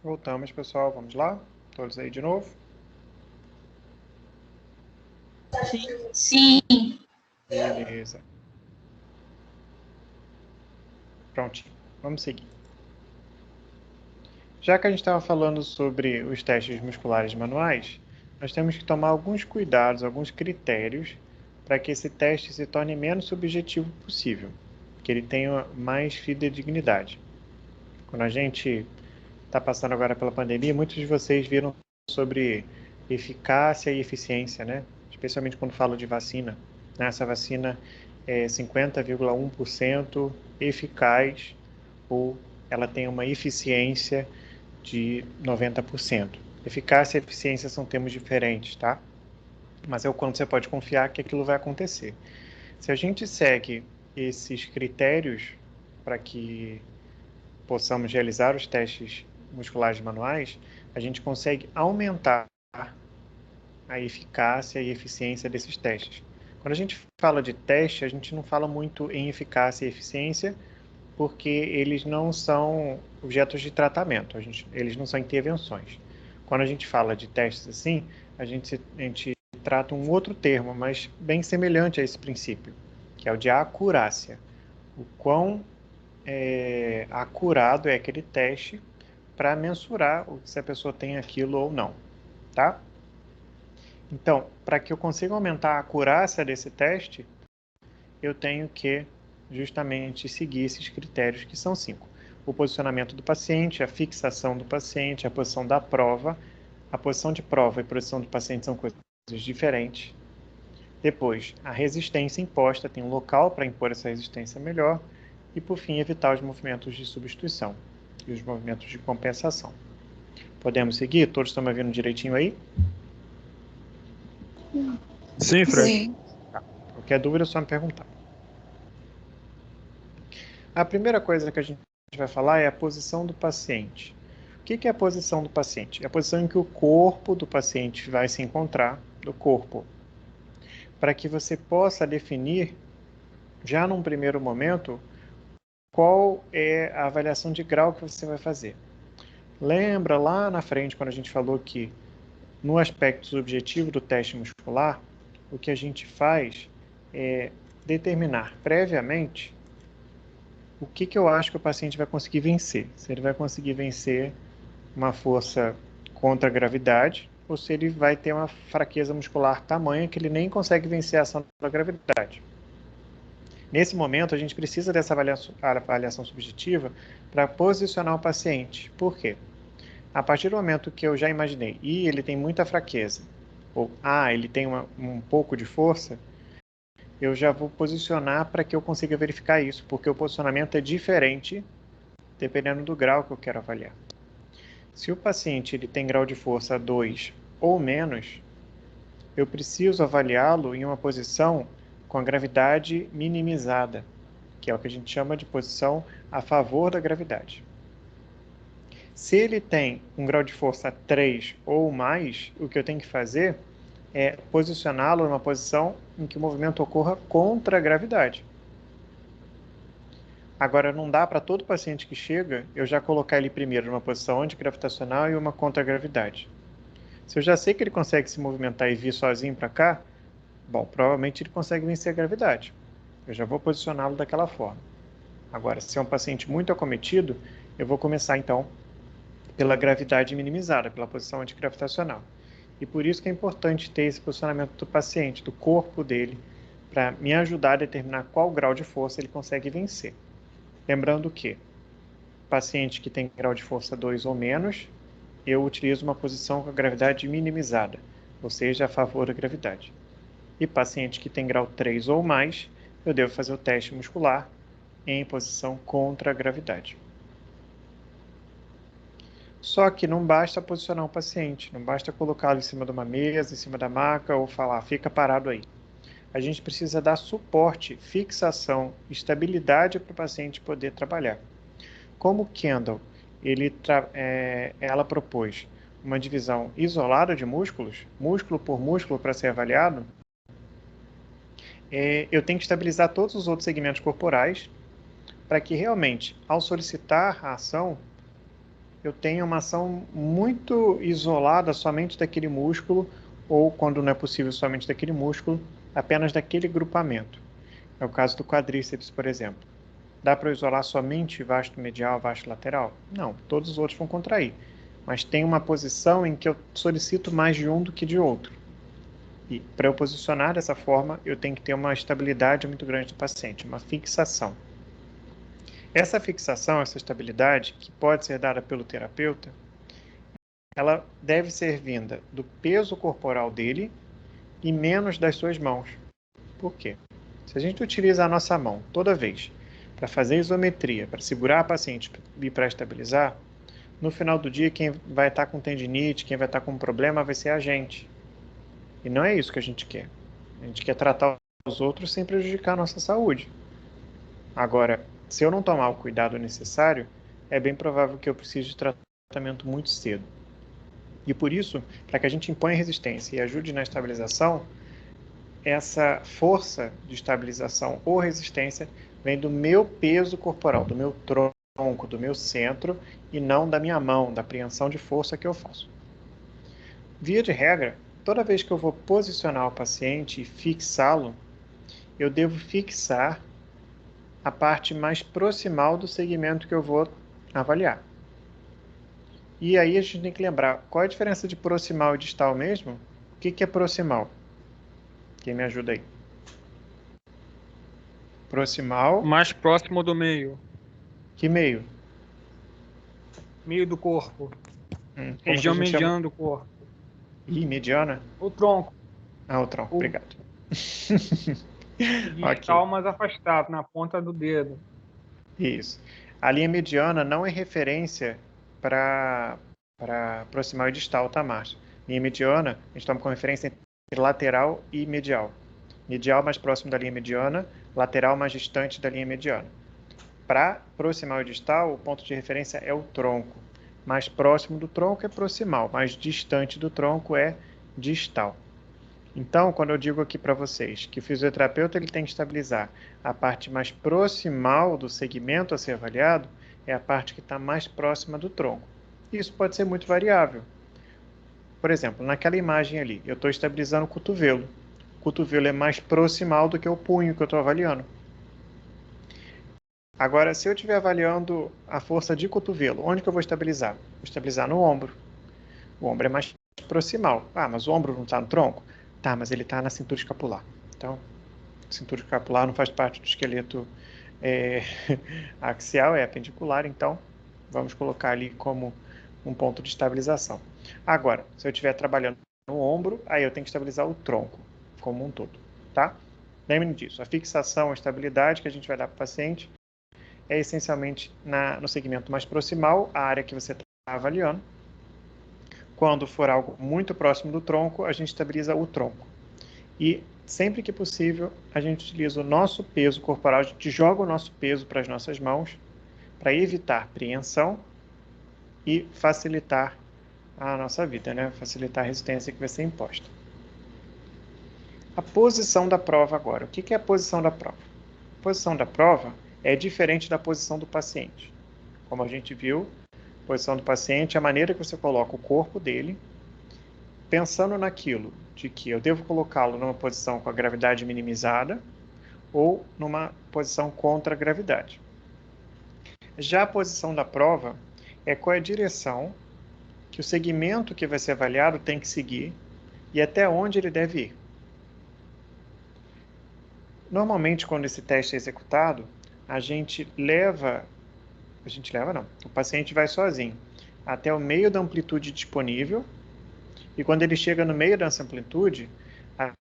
Voltamos, pessoal. Vamos lá? Todos aí de novo?
Sim.
Beleza. Prontinho. Vamos seguir. Já que a gente estava falando sobre os testes musculares manuais, nós temos que tomar alguns cuidados, alguns critérios para que esse teste se torne menos subjetivo possível, que ele tenha mais fidedignidade. Quando a gente está passando agora pela pandemia, muitos de vocês viram sobre eficácia e eficiência, né? Especialmente quando falo de vacina. Essa vacina é 50,1% eficaz ou ela tem uma eficiência de 90%. Eficácia e eficiência são termos diferentes, tá? Mas é o quanto você pode confiar que aquilo vai acontecer. Se a gente segue esses critérios para que possamos realizar os testes musculares manuais, a gente consegue aumentar a eficácia e eficiência desses testes. Quando a gente fala de teste, a gente não fala muito em eficácia e eficiência, porque eles não são objetos de tratamento, eles não são intervenções. Quando a gente fala de testes assim, a gente trata um outro termo, mas bem semelhante a esse princípio, que é o de acurácia. O quão acurado é aquele teste para mensurar se a pessoa tem aquilo ou não, tá? Então, para que eu consiga aumentar a acurácia desse teste, eu tenho que justamente seguir esses critérios que são 5. O posicionamento do paciente, a fixação do paciente, a posição da prova. A posição de prova e a posição do paciente são coisas diferentes. Depois, a resistência imposta, tem um local para impor essa resistência melhor. E, por fim, evitar os movimentos de substituição e os movimentos de compensação. Podemos seguir? Todos estão me ouvindo direitinho aí?
Sim, Fred.
Sim.
Qualquer dúvida é só me perguntar. A primeira coisa que a gente vai falar é a posição do paciente. O que é a posição do paciente? É a posição em que o corpo do paciente vai se encontrar, do corpo, para que você possa definir, já num primeiro momento, qual é a avaliação de grau que você vai fazer. Lembra lá na frente, quando a gente falou que no aspecto subjetivo do teste muscular, o que a gente faz é determinar previamente o que eu acho que o paciente vai conseguir vencer. Se ele vai conseguir vencer uma força contra a gravidade, ou se ele vai ter uma fraqueza muscular tamanha que ele nem consegue vencer a ação da gravidade. Nesse momento, a gente precisa dessa avaliação subjetiva para posicionar o paciente. Por quê? A partir do momento que eu já imaginei, ele tem muita fraqueza, ou ele tem um pouco de força, eu já vou posicionar para que eu consiga verificar isso, porque o posicionamento é diferente dependendo do grau que eu quero avaliar. Se o paciente ele tem grau de força 2 ou menos, eu preciso avaliá-lo em uma posição com a gravidade minimizada, que é o que a gente chama de posição a favor da gravidade. Se ele tem um grau de força 3 ou mais, o que eu tenho que fazer é posicioná-lo numa posição em que o movimento ocorra contra a gravidade. Agora, não dá para todo paciente que chega, eu já colocar ele primeiro numa posição antigravitacional e uma contra a gravidade. Se eu já sei que ele consegue se movimentar e vir sozinho para cá, bom, provavelmente ele consegue vencer a gravidade. Eu já vou posicioná-lo daquela forma. Agora, se é um paciente muito acometido, eu vou começar, então, pela gravidade minimizada, pela posição antigravitacional. E por isso que é importante ter esse posicionamento do paciente, do corpo dele, para me ajudar a determinar qual grau de força ele consegue vencer. Lembrando que, paciente que tem grau de força 2 ou menos, eu utilizo uma posição com a gravidade minimizada, ou seja, a favor da gravidade. E paciente que tem grau 3 ou mais, eu devo fazer o teste muscular em posição contra a gravidade. Só que não basta posicionar o paciente, não basta colocá-lo em cima de uma mesa, em cima da maca ou falar, fica parado aí. A gente precisa dar suporte, fixação, estabilidade para o paciente poder trabalhar. Como Kendall, ela propôs uma divisão isolada de músculos, músculo por músculo para ser avaliado, eu tenho que estabilizar todos os outros segmentos corporais para que realmente, ao solicitar a ação, eu tenho uma ação muito isolada somente daquele músculo, ou quando não é possível somente daquele músculo, apenas daquele grupamento. É o caso do quadríceps, por exemplo. Dá para eu isolar somente vasto medial, vasto lateral? Não, todos os outros vão contrair. Mas tem uma posição em que eu solicito mais de um do que de outro. E para eu posicionar dessa forma, eu tenho que ter uma estabilidade muito grande do paciente, uma fixação. Essa fixação, essa estabilidade, que pode ser dada pelo terapeuta, ela deve ser vinda do peso corporal dele e menos das suas mãos. Por quê? Se a gente utiliza a nossa mão toda vez para fazer isometria, para segurar a paciente e para estabilizar, no final do dia quem vai estar com tendinite, quem vai estar com problema vai ser a gente. E não é isso que a gente quer. A gente quer tratar os outros sem prejudicar a nossa saúde. Agora, se eu não tomar o cuidado necessário, é bem provável que eu precise de tratamento muito cedo. E por isso, para que a gente imponha resistência e ajude na estabilização, essa força de estabilização ou resistência vem do meu peso corporal, do meu tronco, do meu centro, e não da minha mão, da apreensão de força que eu faço. Via de regra, toda vez que eu vou posicionar o paciente e fixá-lo, eu devo fixar a parte mais proximal do segmento que eu vou avaliar. E aí a gente tem que lembrar, qual é a diferença de proximal e distal mesmo? O que é proximal? Quem me ajuda aí? Proximal.
Mais próximo do meio.
Que meio?
Meio do corpo.
Como
Região
que a gente chama?
mediana do corpo.
Ih, mediana?
O tronco.
Ah, o tronco, obrigado.
Distal mais afastado, na ponta do dedo.
Isso. A linha mediana não é referência para proximal e distal, tá, Márcio? Linha mediana, a gente toma como referência entre lateral e medial. Medial mais próximo da linha mediana, lateral mais distante da linha mediana. Para proximal e distal, o ponto de referência é o tronco. Mais próximo do tronco é proximal, mais distante do tronco é distal. Então, quando eu digo aqui para vocês que o fisioterapeuta ele tem que estabilizar a parte mais proximal do segmento a ser avaliado, é a parte que está mais próxima do tronco. Isso pode ser muito variável. Por exemplo, naquela imagem ali, eu estou estabilizando o cotovelo. O cotovelo é mais proximal do que o punho que eu estou avaliando. Agora, se eu estiver avaliando a força de cotovelo, onde que eu vou estabilizar? Vou estabilizar no ombro. O ombro é mais proximal. Ah, mas o ombro não está no tronco? Tá, mas ele está na cintura escapular. Então, a cintura escapular não faz parte do esqueleto axial, é apendicular, então vamos colocar ali como um ponto de estabilização. Agora, se eu estiver trabalhando no ombro, aí eu tenho que estabilizar o tronco como um todo, tá? Lembre disso, a fixação, a estabilidade que a gente vai dar para o paciente é essencialmente no segmento mais proximal, a área que você está avaliando. Quando for algo muito próximo do tronco, a gente estabiliza o tronco. E sempre que possível, a gente utiliza o nosso peso corporal, a gente joga o nosso peso para as nossas mãos, para evitar preensão e facilitar a nossa vida, né? Facilitar a resistência que vai ser imposta. A posição da prova agora. O que é a posição da prova? A posição da prova é diferente da posição do paciente. Como a gente viu, a posição do paciente é a maneira que você coloca o corpo dele, pensando naquilo de que eu devo colocá-lo numa posição com a gravidade minimizada ou numa posição contra a gravidade. Já a posição da prova é qual é a direção que o segmento que vai ser avaliado tem que seguir e até onde ele deve ir. Normalmente, quando esse teste é executado, o paciente vai sozinho até o meio da amplitude disponível e quando ele chega no meio dessa amplitude,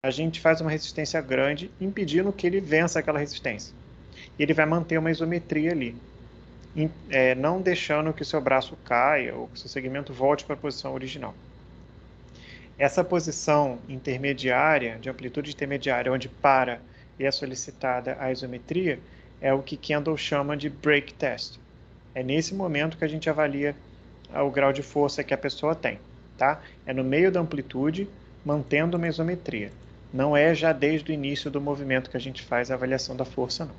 a gente faz uma resistência grande, impedindo que ele vença aquela resistência. E ele vai manter uma isometria ali, não deixando que o seu braço caia ou que o seu segmento volte para a posição original. Essa posição intermediária, de amplitude intermediária, onde para e é solicitada a isometria, é o que Kendall chama de break test. É nesse momento que a gente avalia o grau de força que a pessoa tem, tá? É no meio da amplitude, mantendo uma isometria. Não é já desde o início do movimento que a gente faz a avaliação da força, não.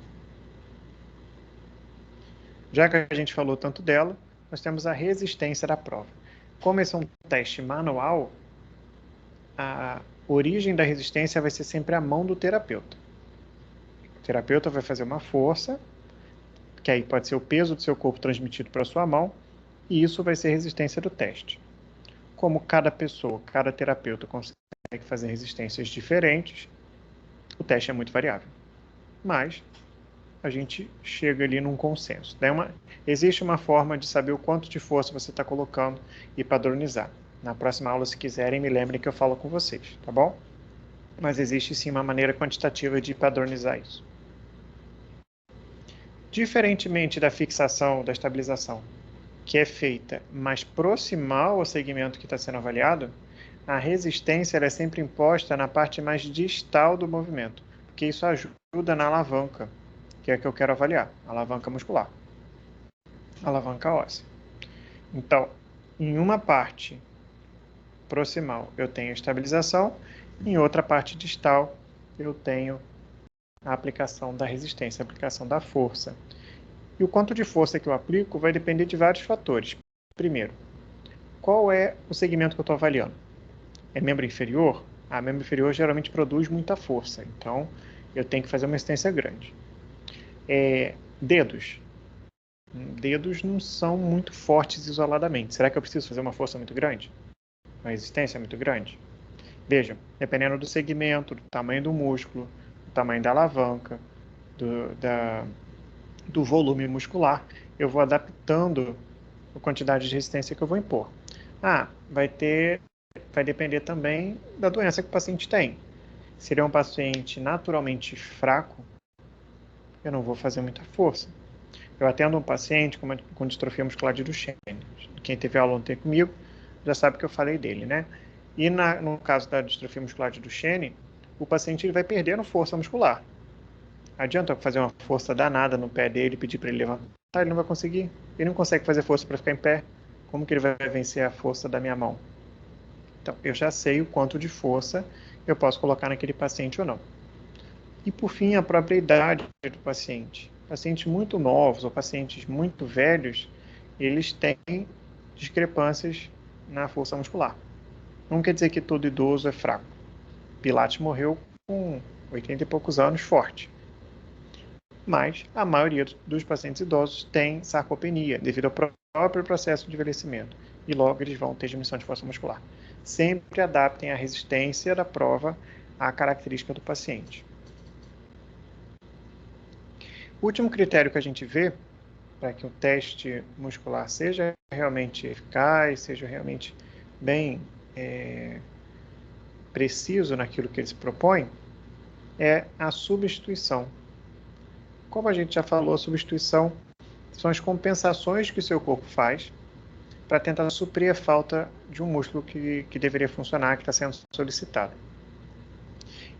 Já que a gente falou tanto dela, nós temos a resistência da prova. Como esse é um teste manual, a origem da resistência vai ser sempre a mão do terapeuta. O terapeuta vai fazer uma força, que aí pode ser o peso do seu corpo transmitido para a sua mão, e isso vai ser a resistência do teste. Como cada pessoa, cada terapeuta consegue fazer resistências diferentes, o teste é muito variável. Mas a gente chega ali num consenso. Existe uma forma de saber o quanto de força você está colocando e padronizar. Na próxima aula, se quiserem, me lembrem que eu falo com vocês, tá bom? Mas existe sim uma maneira quantitativa de padronizar isso. Diferentemente da fixação, da estabilização, que é feita mais proximal ao segmento que está sendo avaliado, a resistência ela é sempre imposta na parte mais distal do movimento, porque isso ajuda na alavanca, que é a que eu quero avaliar, a alavanca muscular, a alavanca óssea. Então, em uma parte proximal eu tenho a estabilização, em outra parte distal eu tenho a aplicação da resistência, a aplicação da força. E o quanto de força que eu aplico vai depender de vários fatores. Primeiro, qual é o segmento que eu estou avaliando? É membro inferior? Membro inferior geralmente produz muita força, então eu tenho que fazer uma resistência grande. Dedos. Dedos não são muito fortes isoladamente. Será que eu preciso fazer uma força muito grande? Uma resistência muito grande? Vejam, dependendo do segmento, do tamanho do músculo, do tamanho da alavanca, do volume muscular, eu vou adaptando a quantidade de resistência que eu vou impor. Vai depender também da doença que o paciente tem. Se ele é um paciente naturalmente fraco, eu não vou fazer muita força. Eu atendo um paciente com distrofia muscular de Duchenne. Quem teve aula ontem comigo já sabe que eu falei dele, né? E no caso da distrofia muscular de Duchenne, o paciente ele vai perdendo força muscular. Adianta eu fazer uma força danada no pé dele e pedir para ele levantar? Ele não vai conseguir. Ele não consegue fazer força para ficar em pé. Como que ele vai vencer a força da minha mão? Então, eu já sei o quanto de força eu posso colocar naquele paciente ou não. E, por fim, a própria idade do paciente. Pacientes muito novos ou pacientes muito velhos, eles têm discrepâncias na força muscular. Não quer dizer que todo idoso é fraco. Pilates morreu com 80 e poucos anos, forte. Mas a maioria dos pacientes idosos tem sarcopenia, devido ao próprio processo de envelhecimento. E logo eles vão ter diminuição de força muscular. Sempre adaptem a resistência da prova à característica do paciente. O último critério que a gente vê para que o teste muscular seja realmente eficaz, seja realmente bem preciso naquilo que ele se propõe, é a substituição. Como a gente já falou, a substituição são as compensações que o seu corpo faz para tentar suprir a falta de um músculo que deveria funcionar, que está sendo solicitado.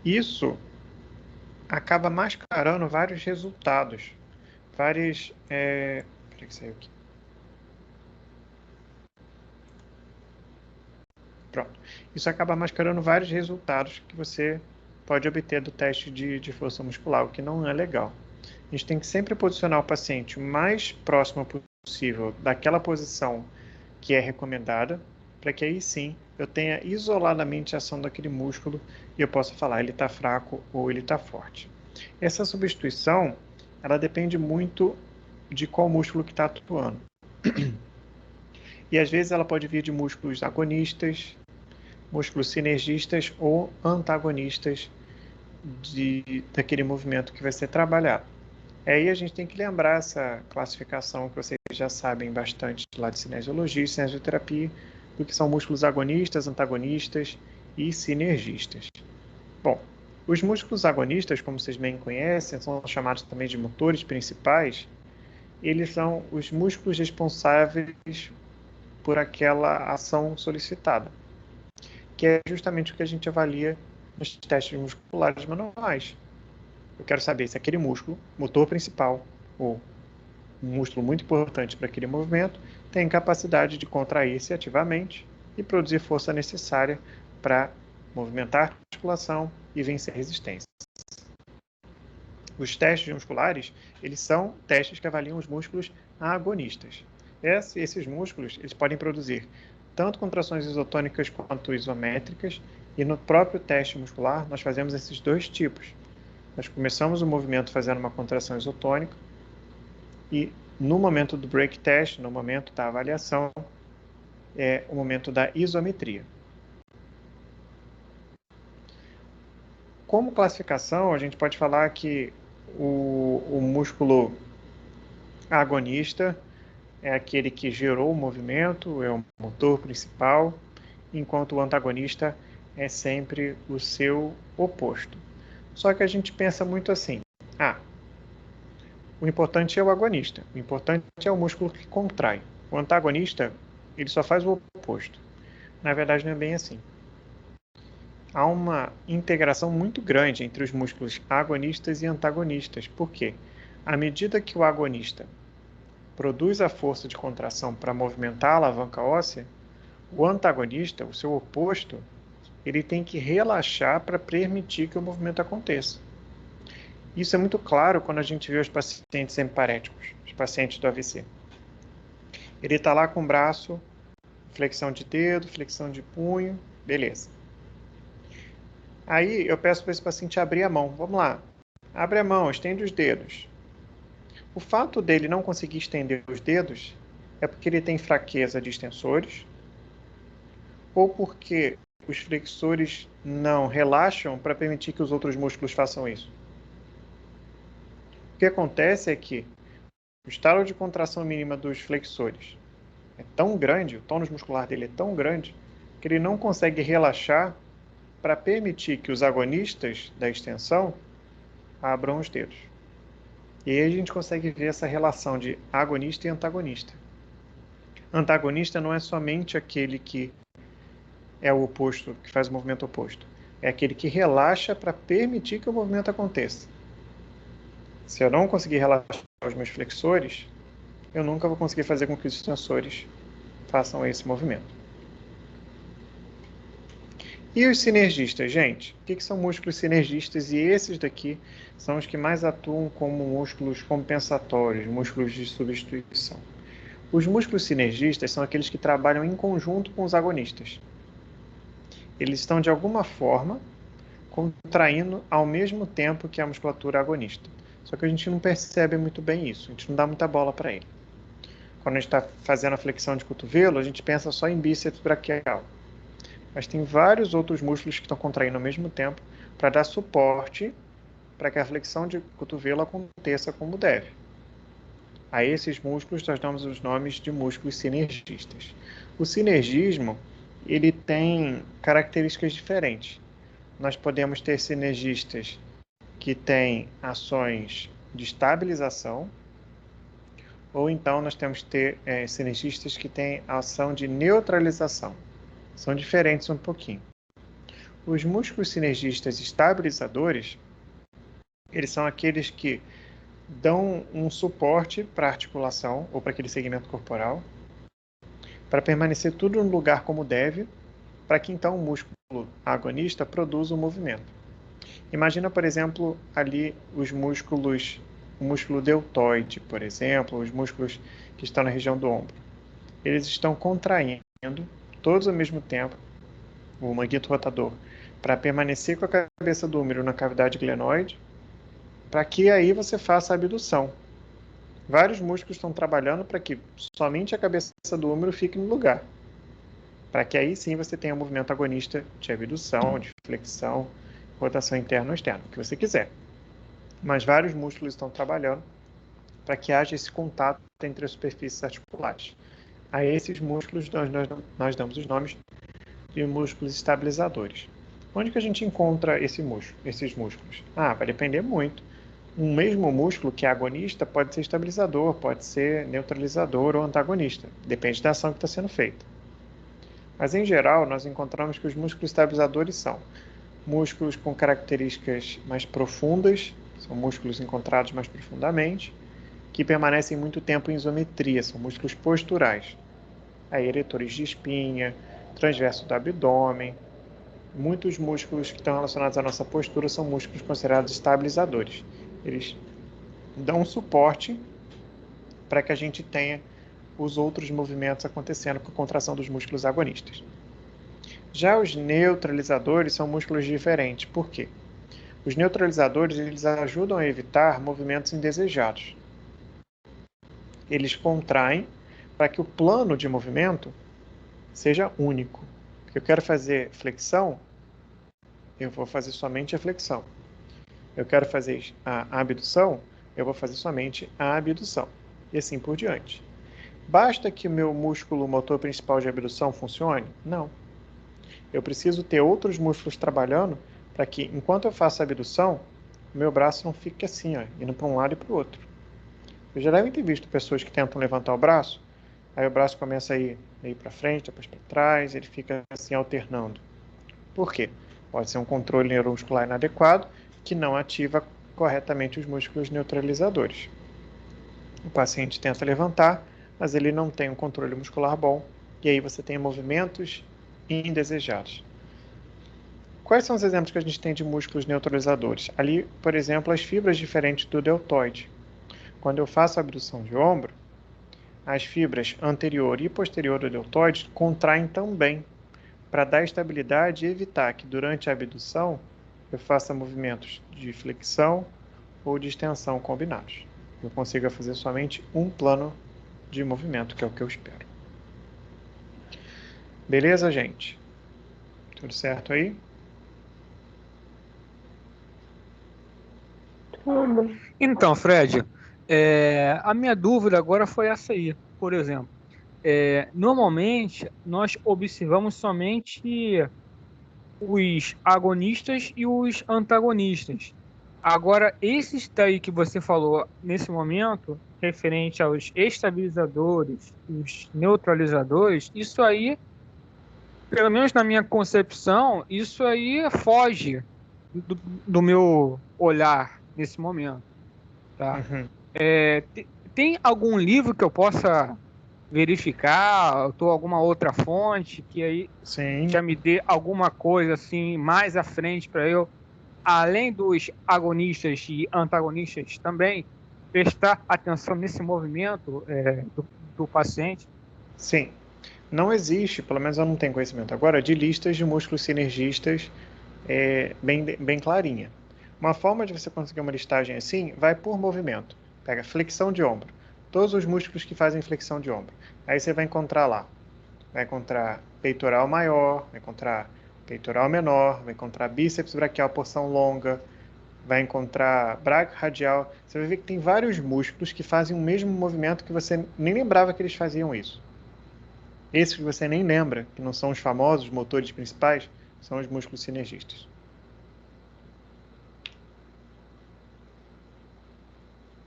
Isso acaba mascarando vários resultados, Peraí que saiu aqui. Pronto. Isso acaba mascarando vários resultados que você pode obter do teste de força muscular, o que não é legal. A gente tem que sempre posicionar o paciente o mais próximo possível daquela posição que é recomendada, para que aí sim eu tenha isoladamente a ação daquele músculo e eu possa falar ele está fraco ou ele está forte. Essa substituição, ela depende muito de qual músculo que está atuando. E às vezes ela pode vir de músculos agonistas, músculos sinergistas ou antagonistas daquele movimento que vai ser trabalhado. Aí a gente tem que lembrar essa classificação que vocês já sabem bastante lá de cinesiologia e cinesioterapia, do que são músculos agonistas, antagonistas e sinergistas. Bom, os músculos agonistas, como vocês bem conhecem, são chamados também de motores principais. Eles são os músculos responsáveis por aquela ação solicitada, que é justamente o que a gente avalia nos testes musculares manuais. Eu quero saber se aquele músculo, motor principal, ou um músculo muito importante para aquele movimento, tem capacidade de contrair-se ativamente e produzir força necessária para movimentar a articulação e vencer resistência. Os testes musculares, eles são testes que avaliam os músculos agonistas. Esses músculos eles podem produzir tanto contrações isotônicas quanto isométricas, e no próprio teste muscular nós fazemos esses dois tipos. Nós começamos o movimento fazendo uma contração isotônica e no momento do break test, no momento da avaliação, é o momento da isometria. Como classificação, a gente pode falar que o músculo agonista é aquele que gerou o movimento, é o motor principal, enquanto o antagonista é sempre o seu oposto. Só que a gente pensa muito assim, o importante é o agonista, o importante é o músculo que contrai. O antagonista, ele só faz o oposto. Na verdade, não é bem assim. Há uma integração muito grande entre os músculos agonistas e antagonistas. Por quê? À medida que o agonista produz a força de contração para movimentar a alavanca óssea, o antagonista, o seu oposto, ele tem que relaxar para permitir que o movimento aconteça. Isso é muito claro quando a gente vê os pacientes hemiparéticos, os pacientes do AVC. Ele está lá com o braço, flexão de dedo, flexão de punho, beleza. Aí eu peço para esse paciente abrir a mão. Vamos lá. Abre a mão, estende os dedos. O fato dele não conseguir estender os dedos é porque ele tem fraqueza de extensores ou porque os flexores não relaxam para permitir que os outros músculos façam isso. O que acontece é que o estado de contração mínima dos flexores é tão grande, o tônus muscular dele é tão grande, que ele não consegue relaxar para permitir que os agonistas da extensão abram os dedos. E aí a gente consegue ver essa relação de agonista e antagonista. Antagonista não é somente aquele que é o oposto, que faz o movimento oposto. É aquele que relaxa para permitir que o movimento aconteça. Se eu não conseguir relaxar os meus flexores, eu nunca vou conseguir fazer com que os extensores façam esse movimento. E os sinergistas, gente? O que são músculos sinergistas? E esses daqui são os que mais atuam como músculos compensatórios, músculos de substituição. Os músculos sinergistas são aqueles que trabalham em conjunto com os agonistas. Eles estão, de alguma forma, contraindo ao mesmo tempo que a musculatura agonista. Só que a gente não percebe muito bem isso, a gente não dá muita bola para ele. Quando a gente está fazendo a flexão de cotovelo, a gente pensa só em bíceps braquial. Mas tem vários outros músculos que estão contraindo ao mesmo tempo para dar suporte para que a flexão de cotovelo aconteça como deve. A esses músculos nós damos os nomes de músculos sinergistas. O sinergismo, ele tem características diferentes. Nós podemos ter sinergistas que têm ações de estabilização, ou então nós temos que ter sinergistas que têm ação de neutralização. São diferentes um pouquinho. Os músculos sinergistas estabilizadores, eles são aqueles que dão um suporte para a articulação ou para aquele segmento corporal, para permanecer tudo no lugar como deve, para que então o músculo agonista produza o movimento. Imagina, por exemplo, ali o músculo deltoide, por exemplo, os músculos que estão na região do ombro. Eles estão contraindo todos ao mesmo tempo, o manguito rotador, para permanecer com a cabeça do úmero na cavidade glenoide, para que aí você faça a abdução. Vários músculos estão trabalhando para que somente a cabeça do úmero fique no lugar, para que aí sim você tenha um movimento agonista de abdução, de flexão, rotação interna ou externa, o que você quiser. Mas vários músculos estão trabalhando para que haja esse contato entre as superfícies articulares. A esses músculos nós damos os nomes de músculos estabilizadores. Onde que a gente encontra esses músculos? Vai depender muito. Um mesmo músculo que é agonista pode ser estabilizador, pode ser neutralizador ou antagonista. Depende da ação que está sendo feita. Mas, em geral, nós encontramos que os músculos estabilizadores são músculos com características mais profundas, são músculos encontrados mais profundamente, que permanecem muito tempo em isometria, são músculos posturais. Aí, eretores de espinha, transverso do abdômen. Muitos músculos que estão relacionados à nossa postura são músculos considerados estabilizadores. Eles dão um suporte para que a gente tenha os outros movimentos acontecendo com a contração dos músculos agonistas. Já os neutralizadores são músculos diferentes. Por quê? Os neutralizadores eles ajudam a evitar movimentos indesejados. Eles contraem para que o plano de movimento seja único. Eu quero fazer flexão, eu vou fazer somente a flexão. Eu quero fazer a abdução, eu vou fazer somente a abdução. E assim por diante. Basta que o meu músculo motor principal de abdução funcione? Não. Eu preciso ter outros músculos trabalhando para que, enquanto eu faço a abdução, o meu braço não fique assim, ó, indo para um lado e para o outro. Vocês já devem ter visto pessoas que tentam levantar o braço, aí o braço começa a ir para frente, depois para trás, ele fica assim alternando. Por quê? Pode ser um controle neuromuscular inadequado que não ativa corretamente os músculos neutralizadores. O paciente tenta levantar, mas ele não tem um controle muscular bom, e aí você tem movimentos indesejados. Quais são os exemplos que a gente tem de músculos neutralizadores? Ali, por exemplo, as fibras diferentes do deltoide. Quando eu faço a abdução de ombro, as fibras anterior e posterior do deltoide contraem também, para dar estabilidade e evitar que durante a abdução eu faça movimentos de flexão ou de extensão combinados. Eu consiga fazer somente um plano de movimento, que é o que eu espero. Beleza, gente? Tudo certo aí?
Então, Fred, a minha dúvida agora foi essa aí. Por exemplo, normalmente nós observamos somente os agonistas e os antagonistas. Agora, esses daí que você falou nesse momento, referente aos estabilizadores, os neutralizadores, isso aí, pelo menos na minha concepção, isso aí foge do meu olhar nesse momento, tá?
Uhum.
Tem algum livro que eu possa verificar, ou alguma outra fonte que aí
Sim.
já me dê alguma coisa assim mais à frente para eu, além dos agonistas e antagonistas também, prestar atenção nesse movimento do paciente?
Sim. Não existe, pelo menos eu não tenho conhecimento agora, de listas de músculos sinergistas bem clarinha. Uma forma de você conseguir uma listagem assim, vai por movimento. Pega flexão de ombro. Todos os músculos que fazem flexão de ombro. Aí você vai encontrar lá. Vai encontrar peitoral maior, vai encontrar peitoral menor, vai encontrar bíceps braquial, porção longa, vai encontrar braco radial. Você vai ver que tem vários músculos que fazem o mesmo movimento que você nem lembrava que eles faziam isso. Esses que você nem lembra, que não são os famosos motores principais, são os músculos sinergistas.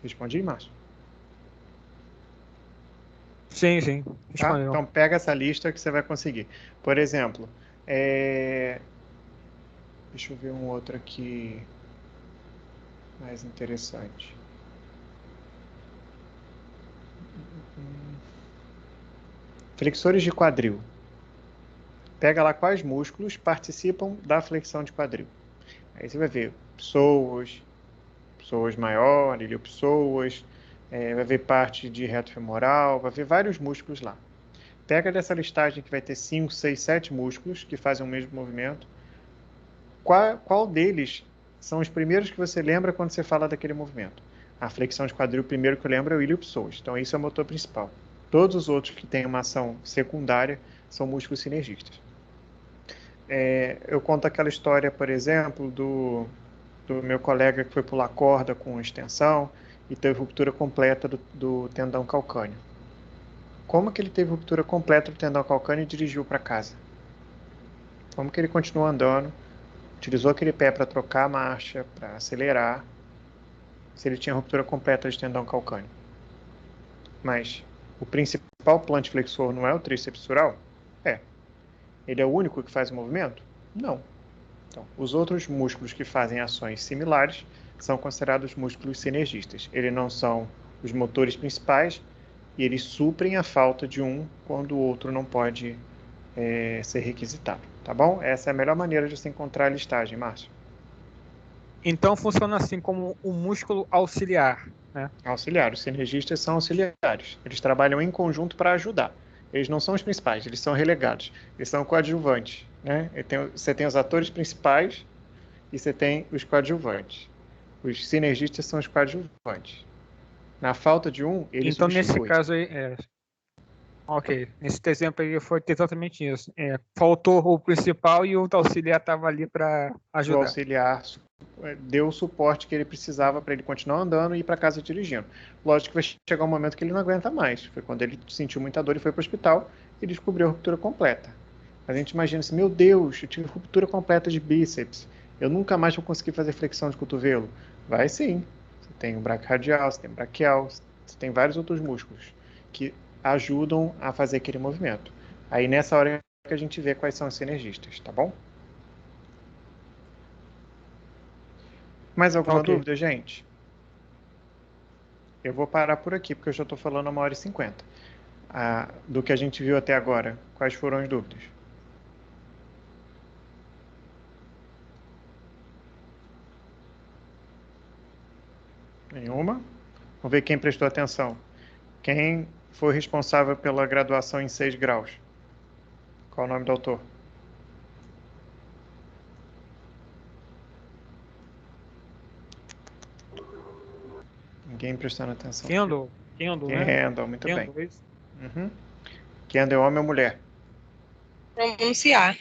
Respondi, Márcio?
Sim,
Tá? Então pega essa lista que você vai conseguir. Por exemplo, deixa eu ver um outro aqui mais interessante. Flexores de quadril. Pega lá quais músculos participam da flexão de quadril. Aí você vai ver psoas maior, iliopsoas, vai ver parte de reto femoral, vai ver vários músculos lá. Pega dessa listagem que vai ter 5, 6, 7 músculos que fazem o mesmo movimento. Qual deles são os primeiros que você lembra quando você fala daquele movimento? A flexão de quadril, o primeiro que eu lembro é o iliopsoas. Então, esse é o motor principal. Todos os outros que têm uma ação secundária são músculos sinergistas. Eu conto aquela história, por exemplo, do meu colega que foi pular corda com extensão e teve ruptura completa do tendão calcâneo. Como que ele teve ruptura completa do tendão calcâneo e dirigiu para casa? Como que ele continuou andando, utilizou aquele pé para trocar a marcha, para acelerar, se ele tinha ruptura completa de tendão calcâneo? Mas o principal plantiflexor não é o tríceps sural? Ele é o único que faz o movimento? Não. Então, os outros músculos que fazem ações similares são considerados músculos sinergistas. Eles não são os motores principais e eles suprem a falta de um quando o outro não pode ser requisitado. Tá bom? Essa é a melhor maneira de você encontrar a listagem, Márcio.
Então funciona assim como um músculo auxiliar, né?
Auxiliar. Os sinergistas são auxiliares. Eles trabalham em conjunto para ajudar. Eles não são os principais, eles são relegados. Eles são coadjuvantes, né? Você tem os atores principais e você tem os coadjuvantes. Os sinergistas são os coadjuvantes. Na falta de um, ele
Então nesse
substitui.
caso aí, ok. Nesse exemplo aí foi exatamente isso. Faltou o principal e o auxiliar estava ali para
O
ajudar.
auxiliar deu o suporte que ele precisava para ele continuar andando e ir para casa dirigindo. Lógico que vai chegar um momento que ele não aguenta mais. Foi quando ele sentiu muita dor e foi para o hospital e descobriu a ruptura completa. A gente imagina assim, meu Deus, eu tive ruptura completa de bíceps. Eu nunca mais vou conseguir fazer flexão de cotovelo. Vai sim. Você tem o braquial, você tem o braquial, você tem vários outros músculos que ajudam a fazer aquele movimento. Aí nessa hora que a gente vê quais são os sinergistas, tá bom? Mais alguma dúvida, gente? Eu vou parar por aqui, porque eu já estou falando 1h50. Do que a gente viu até agora, quais foram as dúvidas? Nenhuma? Vamos ver quem prestou atenção. Quem foi responsável pela graduação em 6 graus? Qual o nome do autor? Ninguém prestando atenção.
Kendall, né?
Kendall, muito
Kendall,
bem.
isso?
Kendall é homem ou mulher?
Pronunciar.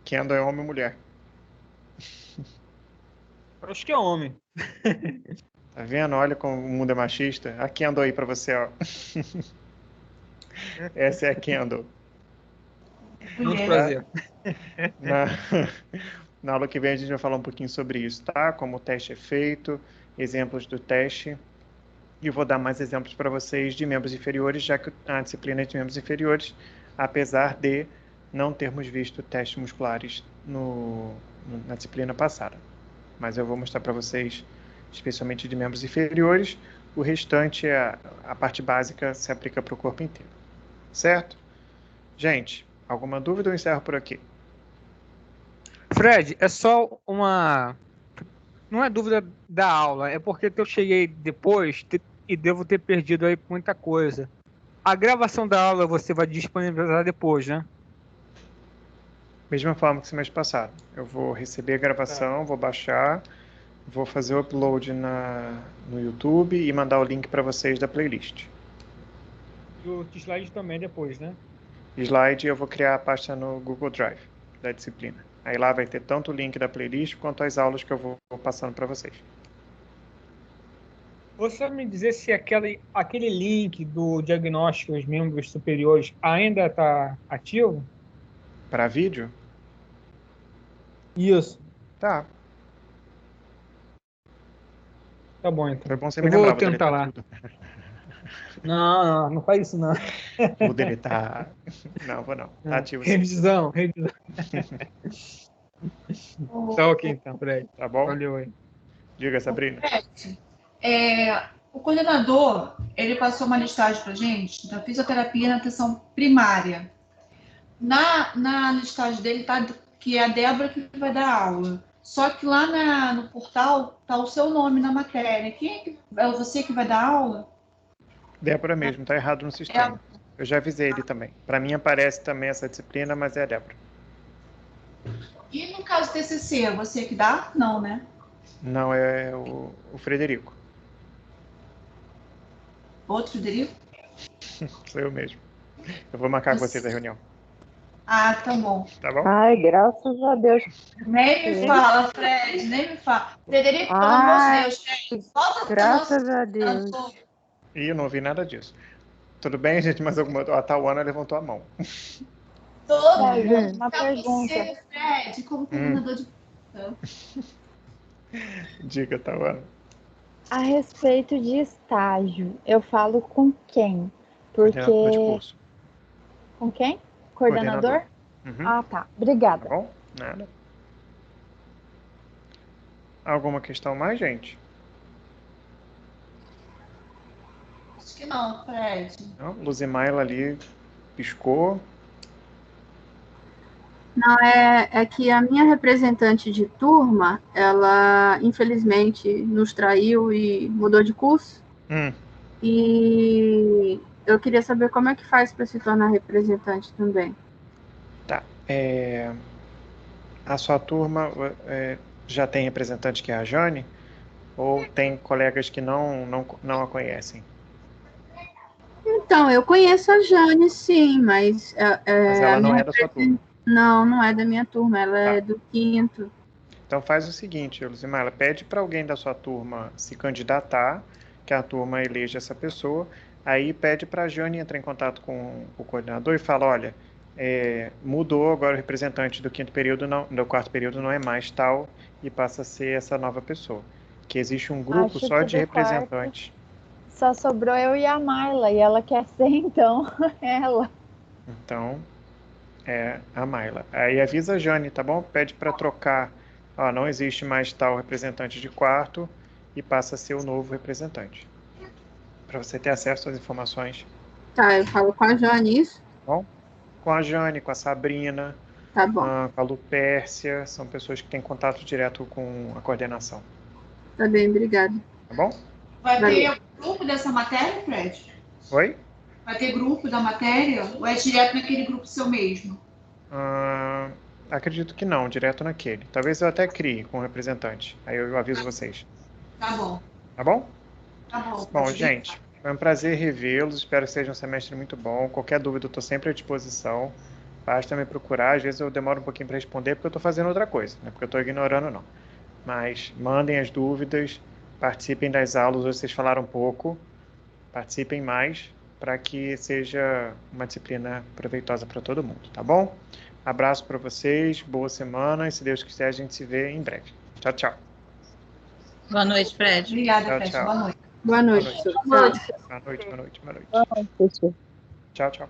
Kendall é homem ou mulher?
Acho que é homem.
Tá vendo? Olha como o mundo é machista. A Kendall aí pra você, ó. Essa é a Kendall.
Muito prazer.
Na aula que vem a gente vai falar um pouquinho sobre isso, tá? Como o teste é feito, exemplos do teste. E vou dar mais exemplos para vocês de membros inferiores, já que a disciplina é de membros inferiores, apesar de não termos visto testes musculares na disciplina passada. Mas eu vou mostrar para vocês, especialmente de membros inferiores. O restante, a parte básica, se aplica para o corpo inteiro. Certo? Gente, alguma dúvida ou encerro por aqui?
Fred, é só uma... Não é dúvida da aula, é porque eu cheguei depois e devo ter perdido aí muita coisa. A gravação da aula você vai disponibilizar depois, né?
Mesma forma que semestre passado. Eu vou receber a gravação, vou baixar, vou fazer o upload no YouTube e mandar o link para vocês da playlist.
E o slide também depois, né?
Slide eu vou criar a pasta no Google Drive da disciplina. Aí lá vai ter tanto o link da playlist quanto as aulas que eu vou passando para vocês.
Você vai me dizer se aquele link do diagnóstico aos membros superiores ainda está ativo?
Para vídeo?
Isso.
Tá.
Tá bom, então.
Foi bom você
Eu
me
vou
lembrar,
tentar lá.
tudo.
Não faz isso não.
Vou deletar. Não, vou não. Tá ativo sim.
Revisão. Tá ok então, Fred.
Tá bom?
Valeu aí.
Diga, Sabrina.
O coordenador, ele passou uma listagem pra gente da fisioterapia na atenção primária. Na listagem dele tá que é a Débora que vai dar aula. Só que lá no portal tá o seu nome na matéria. Quem é você que vai dar aula?
Débora mesmo, tá errado no sistema. Eu já avisei ele também. Para mim aparece também essa disciplina, mas é a Débora.
E no caso do TCC, você que dá? Não, né?
Não, é o Frederico.
Outro Frederico?
Sou eu mesmo. Eu vou marcar com vocês a reunião.
Ah, tá bom.
Tá bom?
Ai, graças a Deus.
Nem me fala, Fred, nem me fala. Frederico, pelo amor de Deus, Fred, volta pro
Graças
nosso
a Deus.
cantor.
E eu não ouvi nada disso. Tudo bem, gente? Mais alguma? A Tawana levantou a mão.
Todo mundo.
Uma
Pra
pergunta.
você, Fred, como coordenador de...
Diga, Tawana.
A respeito de estágio, eu falo com quem?
Coordenador de
Porque.
curso.
Com quem? Coordenador?
Uhum.
Ah, tá. Obrigada.
Tá bom? Nada. Alguma questão mais, gente?
Acho que não, Fred.
Não? Luzimaila ali piscou.
Não, é que a minha representante de turma, ela infelizmente nos traiu e mudou de curso. E eu queria saber como é que faz para se tornar representante também.
Tá. A sua turma já tem representante que é a Jane? Ou tem colegas que não a conhecem?
Então, eu conheço a Jane, sim, mas...
Mas ela não é da sua turma?
Não é da minha turma, ela
Tá.
é do 5º.
Então faz o seguinte, Luzimala, pede para alguém da sua turma se candidatar, que a turma eleja essa pessoa, aí pede para a Jane entrar em contato com o coordenador e fala, olha, mudou agora o representante do 5º período, do 4º período não é mais tal, e passa a ser essa nova pessoa. Que existe um grupo
Acho
só
que
de
do
representantes.
Só sobrou eu e a Marla, e ela quer ser, então, ela.
Então, a Mayla. Aí avisa a Jane, tá bom? Pede para trocar. Ó, não existe mais tal representante de quarto e passa a ser o novo representante. Para você ter acesso às informações.
Tá, eu falo com a Jane isso?
Tá bom? Com a Jane, com a Sabrina,
Tá bom.
com a Lupércia, são pessoas que têm contato direto com a coordenação.
Tá bem, obrigada.
Tá bom?
Vai ter grupo dessa matéria, Fred?
Oi?
Vai ter grupo da matéria? Ou é direto naquele grupo seu mesmo?
Acredito que não, direto naquele. Talvez eu até crie com o representante. Aí eu aviso vocês.
Tá bom.
Tá bom?
Tá bom.
Bom, gente, foi um prazer revê-los. Espero que seja um semestre muito bom. Qualquer dúvida, eu estou sempre à disposição. Basta me procurar. Às vezes eu demoro um pouquinho para responder porque eu estou fazendo outra coisa, não é porque eu estou ignorando, não. Mas mandem as dúvidas, participem das aulas. Hoje vocês falaram pouco. Participem mais para que seja uma disciplina proveitosa para todo mundo, tá bom? Abraço para vocês, boa semana e se Deus quiser a gente se vê em breve. Tchau, tchau.
Boa noite, Fred.
Obrigada,
Tchau,
Fred.
tchau.
Boa noite.
Boa noite.
Boa noite. Boa noite. Tchau, tchau.